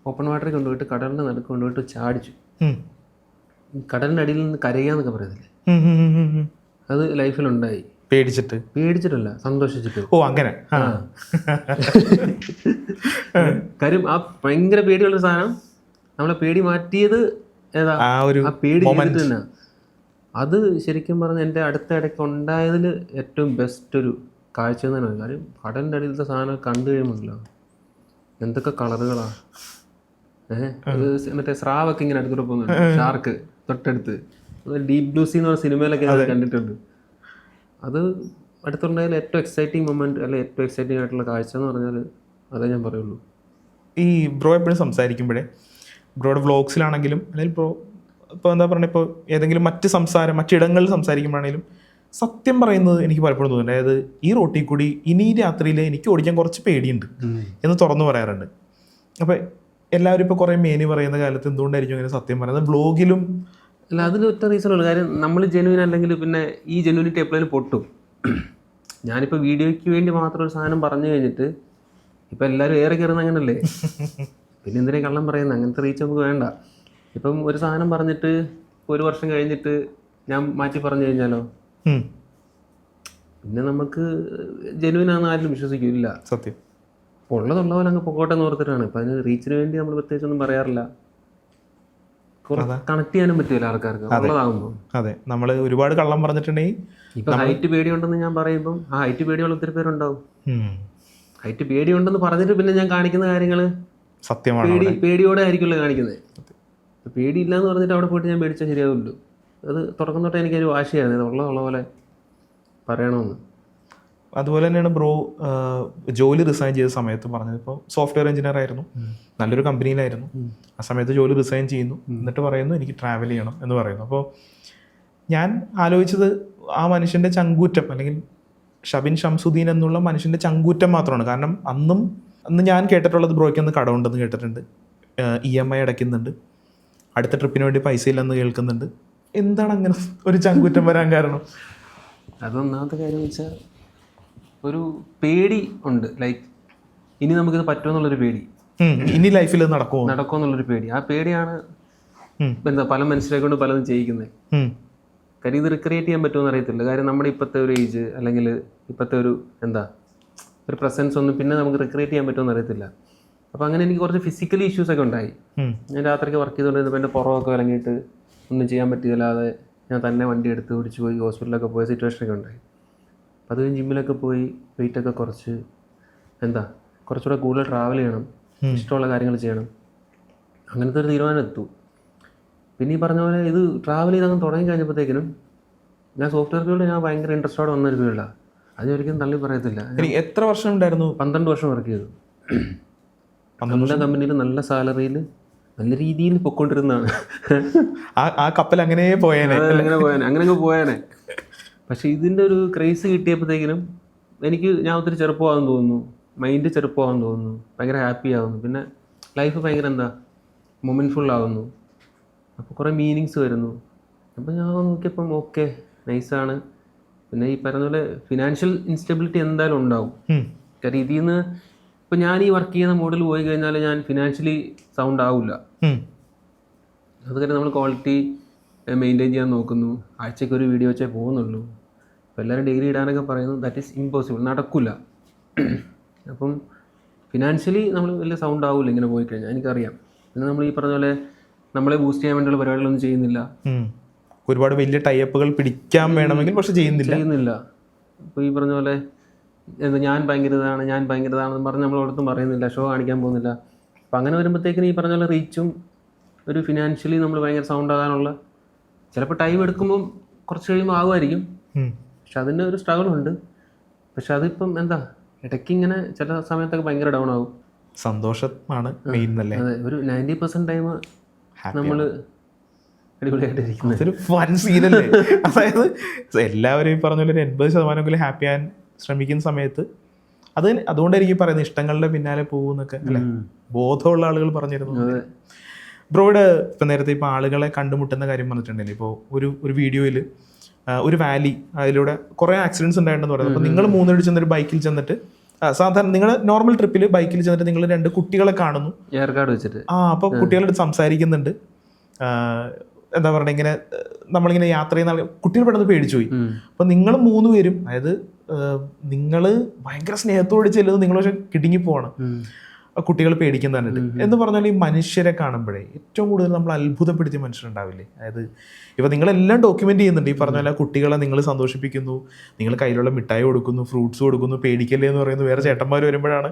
ഓപ്പൺ വാട്ടറിൽ കൊണ്ടുപോയിട്ട് കടലിൻ്റെ നടുക്ക് കൊണ്ടുപോയിട്ട് ചാടിച്ചു. കടലിൻ്റെ അടിയിൽ നിന്ന് കരയാന്നൊക്കെ പറയത്തില്ലേ, അത് ലൈഫിലുണ്ടായി. പേടിച്ചിട്ടല്ല, സന്തോഷിച്ചിട്ട്. ഓ അങ്ങനെ. കാര്യം ആ ഭയങ്കര പേടിയുള്ള സാധനം നമ്മളെ പേടി മാറ്റിയത് ഏതാ, ആ പേടി തന്നെ. അത് ശരിക്കും പറഞ്ഞാൽ എൻ്റെ അടുത്ത ഇടയ്ക്ക് ഉണ്ടായതിൽ ഏറ്റവും ബെസ്റ്റ് ഒരു കാഴ്ച തന്നെയാണ്. കാര്യം കടലിൻ്റെ അടിയിലത്തെ സാധനം കണ്ടു കഴിയുമ്പോഴല്ലോ എന്തൊക്കെ കളറുകളാണ്. മറ്റേ സ്രാവൊക്കെ ഇങ്ങനെ അടുത്തൂടെ പോകുന്നുണ്ട്, ഷാർക്ക് തൊട്ടടുത്ത്. ഡീപ് ബ്ലൂ സീ എന്ന് പറഞ്ഞ സിനിമയിലൊക്കെ ഞാൻ കണ്ടിട്ടുണ്ട്. അത് അടുത്തുണ്ടായാൽ ഏറ്റവും എക്സൈറ്റിംഗ് മൊമെൻറ്റ്, അല്ലെങ്കിൽ ഏറ്റവും എക്സൈറ്റിംഗ് ആയിട്ടുള്ള കാഴ്ച എന്ന് പറഞ്ഞാൽ അതേ ഞാൻ പറയുള്ളൂ. ഈ ബ്രോ എപ്പോഴും സംസാരിക്കുമ്പോഴേ, ബ്രോയുടെ വ്ളോഗ്സിലാണെങ്കിലും അല്ലെങ്കിൽ ബ്രോ ഇപ്പോൾ എന്താ പറയുക, ഇപ്പോൾ ഏതെങ്കിലും മറ്റിടങ്ങളിൽ സംസാരിക്കുമ്പോഴാണെങ്കിലും സത്യം പറയുന്നത് എനിക്ക് പലപ്പോഴും തോന്നുന്നുണ്ട്. അതായത് ഈ റോട്ടിൽ കൂടി ഇനി രാത്രിയിൽ എനിക്ക് ഓടിക്കാൻ കുറച്ച് പേടിയുണ്ട് എന്ന് തുറന്നു പറയാറുണ്ട്. അപ്പോൾ എല്ലാവരും ഇപ്പോൾ കുറേ മേനി പറയുന്ന കാലത്ത് എന്തുകൊണ്ടായിരിക്കും അങ്ങനെ സത്യം പറയുന്നത്? വ്ളോഗിലും അല്ല, അതിന് ഒറ്റ റീസണുള്ളൂ. കാര്യം നമ്മൾ ജെനുവിൻ അല്ലെങ്കിൽ പിന്നെ ഈ ജെനുവിനിറ്റി എപ്പോഴും പൊട്ടും. ഞാനിപ്പോൾ വീഡിയോയ്ക്ക് വേണ്ടി മാത്രം ഒരു സാധനം പറഞ്ഞു കഴിഞ്ഞിട്ട് ഇപ്പം എല്ലാവരും ഏറെ കയറുന്ന അങ്ങനല്ലേ, പിന്നെ എന്തിനാ കള്ളം പറയുന്നത്? അങ്ങനത്തെ റീച്ച് നമുക്ക് വേണ്ട. ഇപ്പം ഒരു സാധനം പറഞ്ഞിട്ട് 1 വർഷം കഴിഞ്ഞിട്ട് ഞാൻ മാറ്റി പറഞ്ഞു കഴിഞ്ഞാലോ, പിന്നെ നമുക്ക് ജെനുവിനാണെന്ന് ആരും വിശ്വസിക്കില്ല. സത്യം. ഉള്ളതുള്ള പോലെ അങ്ങ് പൊക്കോട്ടെ എന്ന് ഓർത്തിട്ടാണ്. ഇപ്പം അതിന് റീച്ചിന് വേണ്ടി നമ്മൾ പ്രത്യേകിച്ചൊന്നും പറയാറില്ല. കണക്ട് ചെയ്യാനും പറ്റില്ല ആൾക്കാർക്ക് ഉള്ളതാകുമ്പോൾ. അതെ, നമ്മൾ ഒരുപാട് കള്ളം പറഞ്ഞിട്ടുണ്ടെങ്കിൽ ഇപ്പൊ ഹൈറ്റ് പേടിയുണ്ടെന്ന് ഞാൻ പറയുമ്പോൾ ആ ഹൈറ്റ് പേടിയുള്ള ഒത്തിരി പേരുണ്ടാവും. ഹൈറ്റ് പേടിയുണ്ടെന്ന് പറഞ്ഞിട്ട് പിന്നെ ഞാൻ കാണിക്കുന്ന കാര്യങ്ങൾ സത്യമാണ്, പേടിയോടെ ആയിരിക്കുമല്ലോ കാണിക്കുന്നത്. പേടിയില്ല എന്ന് പറഞ്ഞിട്ട് അവിടെ പോയിട്ട് ഞാൻ പേടിച്ചാൽ ശരിയാവുമല്ലോ. അത് തുടക്കം തൊട്ടേ എനിക്കൊരു വാശിയായിരുന്നു ഉള്ള പോലെ പറയണമെന്ന്. അതുപോലെ തന്നെയാണ് ബ്രോ ജോലി റിസൈൻ ചെയ്ത സമയത്ത് പറഞ്ഞത്. ഇപ്പോൾ സോഫ്റ്റ്വെയർ എഞ്ചിനീയർ ആയിരുന്നു, നല്ലൊരു കമ്പനിയിലായിരുന്നു. ആ സമയത്ത് ജോലി റിസൈൻ ചെയ്യുന്നു, എന്നിട്ട് പറയുന്നു എനിക്ക് ട്രാവൽ ചെയ്യണം എന്ന് പറയുന്നു. അപ്പോൾ ഞാൻ ആലോചിച്ചത് ആ മനുഷ്യൻ്റെ ചങ്കൂറ്റം, അല്ലെങ്കിൽ ഷബിൻ ഷംസുദ്ദീൻ എന്നുള്ള മനുഷ്യൻ്റെ ചങ്കൂറ്റം മാത്രമാണ്. കാരണം അന്ന് ഞാൻ കേട്ടിട്ടുള്ളത് ബ്രോയ്ക്ക് അന്ന് കടമുണ്ടെന്ന് കേട്ടിട്ടുണ്ട്, EMI അടയ്ക്കുന്നുണ്ട്, അടുത്ത ട്രിപ്പിന് വേണ്ടി പൈസ ഇല്ലെന്ന് കേൾക്കുന്നുണ്ട്. എന്താണ് അങ്ങനെ ഒരു ചങ്കൂറ്റം വരാൻ കാരണം? അതൊന്നാമത്തെ കാര്യം എന്ന് വെച്ചാൽ ഒരു പേടി ഉണ്ട്, ലൈക്ക് ഇനി നമുക്കിത് പറ്റുമെന്നുള്ളൊരു പേടി, ഇനി ലൈഫിൽ നടക്കുമെന്നുള്ളൊരു പേടി. ആ പേടിയാണ് എന്താ പല മനുഷ്യരെ കൊണ്ട് പലതും ചെയ്യിക്കുന്നത്. കാര്യം ഇത് റിക്രിയേറ്റ് ചെയ്യാൻ പറ്റുമെന്ന് അറിയത്തില്ല. കാര്യം നമ്മുടെ ഇപ്പോഴത്തെ ഒരു ഏജ് അല്ലെങ്കിൽ ഇപ്പോഴത്തെ ഒരു ഒരു പ്രസൻസ് ഒന്നും പിന്നെ നമുക്ക് റിക്രിയേറ്റ് ചെയ്യാൻ പറ്റുമെന്ന് അറിയത്തില്ല. അപ്പോൾ അങ്ങനെ എനിക്ക് കുറച്ച് ഫിസിക്കലി ഇഷ്യൂസൊക്കെ ഉണ്ടായി. ഞാൻ രാത്രിക്ക് വർക്ക് ചെയ്തുകൊണ്ടിരുന്നപ്പോൾ എൻ്റെ പുറമൊക്കെ ഇറങ്ങിയിട്ട് ഒന്നും ചെയ്യാൻ പറ്റില്ലാതെ ഞാൻ തന്നെ വണ്ടി എടുത്ത് ഓടിച്ച് പോയി ഹോസ്പിറ്റലിലൊക്കെ പോയ സിറ്റുവേഷനൊക്കെ ഉണ്ടായി. അപ്പോൾ അത് ജിമ്മിലൊക്കെ പോയി വെയിറ്റൊക്കെ കുറച്ച് കുറച്ചുകൂടെ കൂടുതൽ ട്രാവൽ ചെയ്യണം, ഇഷ്ടമുള്ള കാര്യങ്ങൾ ചെയ്യണം. അങ്ങനത്തെ ഒരു തീരുമാനം എത്തും. പിന്നെ ഈ പറഞ്ഞ പോലെ ഇത് ട്രാവൽ ചെയ്ത് അങ്ങ് തുടങ്ങി കഴിഞ്ഞപ്പോഴത്തേക്കിനും ഞാൻ സോഫ്റ്റ്വെയർ ഫീൽഡ് ഞാൻ ഭയങ്കര ഇൻട്രസ്റ്റോടെ വന്നൊരു ഫീൽഡാണ്. അതിനൊരിക്കലും തള്ളി പറയത്തില്ല. എത്ര വർഷം ഉണ്ടായിരുന്നു? 12 വർഷം വർക്ക് ചെയ്തു. നല്ല കമ്പനിയിൽ നല്ല സാലറിയിൽ നല്ല രീതിയിൽ പൊയ്ക്കൊണ്ടിരുന്നതാണ്. ആ കപ്പൽ അങ്ങനെ പോയേനെ, അങ്ങനെ പോയേനെ. പക്ഷേ ഇതിൻ്റെ ഒരു ക്രേസ് കിട്ടിയപ്പോഴത്തേക്കിനും ഞാൻ ഒത്തിരി ചെറുപ്പമാണെന്ന് തോന്നുന്നു, മൈൻഡ് ചെറുപ്പമാണെന്ന് തോന്നുന്നു, ഭയങ്കര ഹാപ്പി ആവുന്നു. പിന്നെ ലൈഫ് ഭയങ്കര മൊമെൻറ്റ്ഫുൾ ആവുന്നു. അപ്പോൾ കുറേ മീനിങ്സ് വരുന്നു. അപ്പോൾ ഞാൻ നോക്കിയപ്പം ഓക്കെ നൈസാണ്. പിന്നെ ഈ പറയുന്ന പോലെ ഫിനാൻഷ്യൽ ഇൻസ്റ്റെബിലിറ്റി എന്തായാലും ഉണ്ടാവും. കാര്യം ഇതിൽ നിന്ന് ഇപ്പം ഞാൻ ഈ വർക്ക് ചെയ്യുന്ന മോഡിൽ പോയി കഴിഞ്ഞാൽ ഞാൻ ഫിനാൻഷ്യലി സൗണ്ട് ആവില്ല. അതുകൊണ്ട് നമ്മൾ ക്വാളിറ്റി മെയിൻറ്റെയിൻ ചെയ്യാൻ നോക്കുന്നു. ആഴ്ചയ്ക്ക് ഒരു വീഡിയോ വെച്ചേ പോകുന്നുള്ളൂ. അപ്പോൾ എല്ലാവരും ഡിഗ്രി ഇടാനൊക്കെ പറയുന്നു, ദാറ്റ് ഈസ് ഇമ്പോസിബിൾ, നടക്കില്ല. അപ്പം ഫിനാൻഷ്യലി നമ്മൾ വലിയ സൗണ്ട് ആവില്ല ഇങ്ങനെ പോയി കഴിഞ്ഞാൽ, എനിക്കറിയാം. പിന്നെ നമ്മൾ ഈ പറഞ്ഞ പോലെ നമ്മളെ ബൂസ്റ്റ് ചെയ്യാൻ വേണ്ടിയുള്ള പരിപാടികളൊന്നും ചെയ്യുന്നില്ല. ഒരുപാട് വലിയ ടൈപ്പുകൾ പിടിക്കാൻ വേണമെങ്കിൽ പക്ഷെ ചെയ്യുന്നില്ല. ഇപ്പോൾ ഈ പറഞ്ഞ പോലെ ഞാൻ ഭയങ്കരതാണെന്ന് പറഞ്ഞ് നമ്മളോടൊത്തും പറയുന്നില്ല, ഷോ കാണിക്കാൻ പോകുന്നില്ല. അപ്പം അങ്ങനെ വരുമ്പോഴത്തേക്കിനും ഈ പറഞ്ഞ പോലെ റീച്ചും ഒരു ഫിനാൻഷ്യലി നമ്മൾ ഭയങ്കര സൗണ്ട് ആകാനുള്ള ചിലപ്പോൾ ടൈം എടുക്കുമ്പം കുറച്ച് കഴിയുമ്പോൾ ആകുമായിരിക്കും. പക്ഷെ അതിൻ്റെ ഒരു സ്ട്രഗിളുണ്ട്. പക്ഷെ അതിപ്പം ഇടയ്ക്ക് ഇങ്ങനെ ചില സമയത്തൊക്കെ ഭയങ്കര ഡൗൺ ആകും. സന്തോഷമാണ് മെയിൻ അല്ലേ? അതെ, ഒരു 90% ടൈം നമ്മൾ അടിപൊളിയായിട്ടിരിക്കുന്നത്. അതൊരു ഫൺ സീനല്ലേ? അതായത് എല്ലാവരും ഈ പറഞ്ഞ പോലെ 80% ഹാപ്പി ആകാൻ ശ്രമിക്കുന്ന സമയത്ത് അതുകൊണ്ടായിരിക്കും പറയുന്നത് ഇഷ്ടങ്ങളുടെ പിന്നാലെ പോകുന്നൊക്കെ അല്ലേ? ബോധമുള്ള ആളുകൾ പറഞ്ഞിരുന്നു. ബ്രോയുടെ ഇപ്പം നേരത്തെ ഇപ്പോൾ ആളുകളെ കണ്ടുമുട്ടുന്ന കാര്യം പറഞ്ഞിട്ടുണ്ടല്ലോ. ഇപ്പോൾ ഒരു വീഡിയോയിൽ ഒരു വാലി, അതിലൂടെ കുറേ ആക്സിഡൻറ്റ്സ് ഉണ്ടായിട്ടുണ്ടെന്ന് പറയുന്നത്. അപ്പോൾ നിങ്ങൾ 3 പേര് ചെന്നൊരു ബൈക്കിൽ ചെന്നിട്ട്, സാധാരണ നിങ്ങൾ നോർമൽ ട്രിപ്പിൽ ബൈക്കിൽ ചെന്നിട്ട് നിങ്ങൾ 2 കുട്ടികളെ കാണുന്നു, എയർകാർഡ് വെച്ചിട്ട്. അപ്പോൾ കുട്ടികളോട് സംസാരിക്കുന്നുണ്ട്. എന്താ പറയുക, ഇങ്ങനെ നമ്മളിങ്ങനെ യാത്ര ചെയ്യുന്ന കുട്ടികൾ പെട്ടെന്ന് പേടിച്ചു പോയി. അപ്പം നിങ്ങൾ 3 പേരും, അതായത് നിങ്ങൾ ഭയങ്കര സ്നേഹത്തോട് ചെല്ലുന്നത്, നിങ്ങൾ പക്ഷെ കിടുങ്ങി പോവാണ്, കുട്ടികൾ പേടിക്കുന്നതായിട്ട് എന്ന് പറഞ്ഞാൽ ഈ മനുഷ്യരെ കാണുമ്പോഴേ ഏറ്റവും കൂടുതൽ നമ്മൾ അത്ഭുതപ്പെടുത്തിയ മനുഷ്യരുണ്ടാവില്ലേ? അതായത് ഇപ്പം നിങ്ങളെല്ലാം ഡോക്യുമെൻ്റ് ചെയ്യുന്നുണ്ട്. ഈ പറഞ്ഞ പോലെ കുട്ടികളെ നിങ്ങൾ സന്തോഷിപ്പിക്കുന്നു, നിങ്ങൾ കയ്യിലുള്ള മിഠായി കൊടുക്കുന്നു, ഫ്രൂട്ട്സ് കൊടുക്കുന്നു, പേടിക്കല്ലേ എന്ന് പറയുന്നത് വേറെ ചേട്ടന്മാർ വരുമ്പോഴാണ്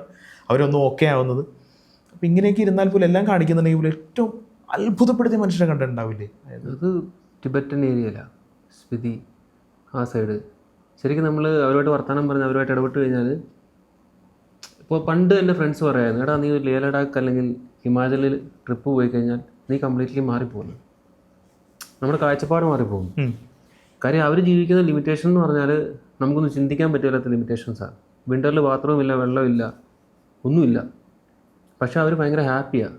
അവരൊന്നും ഓക്കെ ആവുന്നത്. അപ്പം ഇങ്ങനെയൊക്കെ ഇരുന്നാൽ പോലും എല്ലാം കാണിക്കുന്നുണ്ടെങ്കിൽ പോലും ഏറ്റവും അത്ഭുതപ്പെടുത്തിയ മനുഷ്യരെ കണ്ടിട്ടുണ്ടാവില്ലേ? അത് ടിബറ്റൻ ഏരിയയിലാണ്, സ്പിതി ആ സൈഡ്. ശരിക്കും നമ്മൾ അവരുമായിട്ട് വർത്തമാനം പറഞ്ഞ് അവരുമായിട്ട് ഇടപെട്ട് കഴിഞ്ഞാൽ, ഇപ്പോൾ പണ്ട് എൻ്റെ ഫ്രണ്ട്സ് പറയായിരുന്നു, എടാ നീ ലേ ലഡാക്ക് അല്ലെങ്കിൽ ഹിമാചലിൽ ട്രിപ്പ് പോയി കഴിഞ്ഞാൽ നീ കംപ്ലീറ്റ്ലി മാറിപ്പോകുന്നു, നമ്മുടെ കാഴ്ചപ്പാട് മാറിപ്പോകും. കാര്യം അവർ ജീവിക്കുന്ന ലിമിറ്റേഷൻ എന്ന് പറഞ്ഞാൽ നമുക്കൊന്നും ചിന്തിക്കാൻ പറ്റില്ലാത്ത ലിമിറ്റേഷൻസാണ്. വിൻ്ററിൽ ബാത്റൂമില്ല, വെള്ളമില്ല, ഒന്നുമില്ല. പക്ഷെ അവർ ഭയങ്കര ഹാപ്പിയാണ്.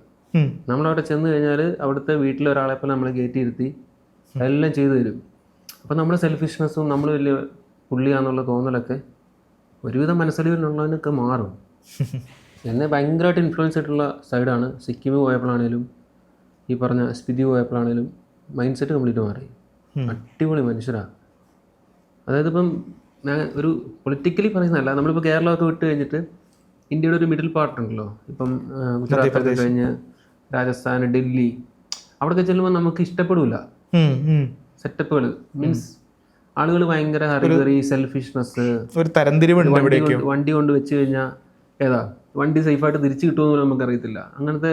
നമ്മളവിടെ ചെന്ന് കഴിഞ്ഞാൽ അവിടുത്തെ വീട്ടിലൊരാളെ പോലെ നമ്മളെ കയറ്റിയിരുത്തി എല്ലാം ചെയ്തു തരും. അപ്പോൾ നമ്മുടെ സെൽഫിഷ്നെസ്സും നമ്മൾ വലിയ പുള്ളിയാന്നുള്ള തോന്നലൊക്കെ ഒരുവിധം മനസ്സലിവിലുള്ളതിനൊക്കെ മാറും. എന്നെ ഭയങ്കരമായിട്ട് ഇൻഫ്ലുവൻസ് ആയിട്ടുള്ള സൈഡാണ്. സിക്കിം പോയപ്പോഴാണേലും ഈ പറഞ്ഞ സ്പിതി പോയപ്പോഴാണേലും മൈൻഡ് സെറ്റ് കംപ്ലീറ്റ് മാറി. അടിപൊളി മനുഷ്യരാണ്. അതായത് ഇപ്പം ഞാൻ ഒരു പൊളിറ്റിക്കലി പറയുന്നതല്ല, നമ്മളിപ്പോൾ കേരളമൊക്കെ വിട്ട് കഴിഞ്ഞിട്ട് ഇന്ത്യയുടെ ഒരു മിഡിൽ പാർട്ട് ഉണ്ടല്ലോ, ഇപ്പം ഗുജറാത്തൊക്കെ കഴിഞ്ഞ് രാജസ്ഥാൻ, ഡൽഹി, അവിടെയൊക്കെ ചെല്ലുമ്പോൾ നമുക്ക് ഇഷ്ടപ്പെടില്ല സെറ്റപ്പുകൾ. മീൻസ് ആളുകൾ ഭയങ്കര ഹറിബറി, സെൽഫിഷ്നെസ്, ഒരു തരംതിരിവുണ്ട്. വണ്ടി കൊണ്ട് വെച്ച് കഴിഞ്ഞാൽ വണ്ടി സേഫായിട്ട് തിരിച്ചു കിട്ടുമെന്ന് നമുക്കറിയത്തില്ല. അങ്ങനത്തെ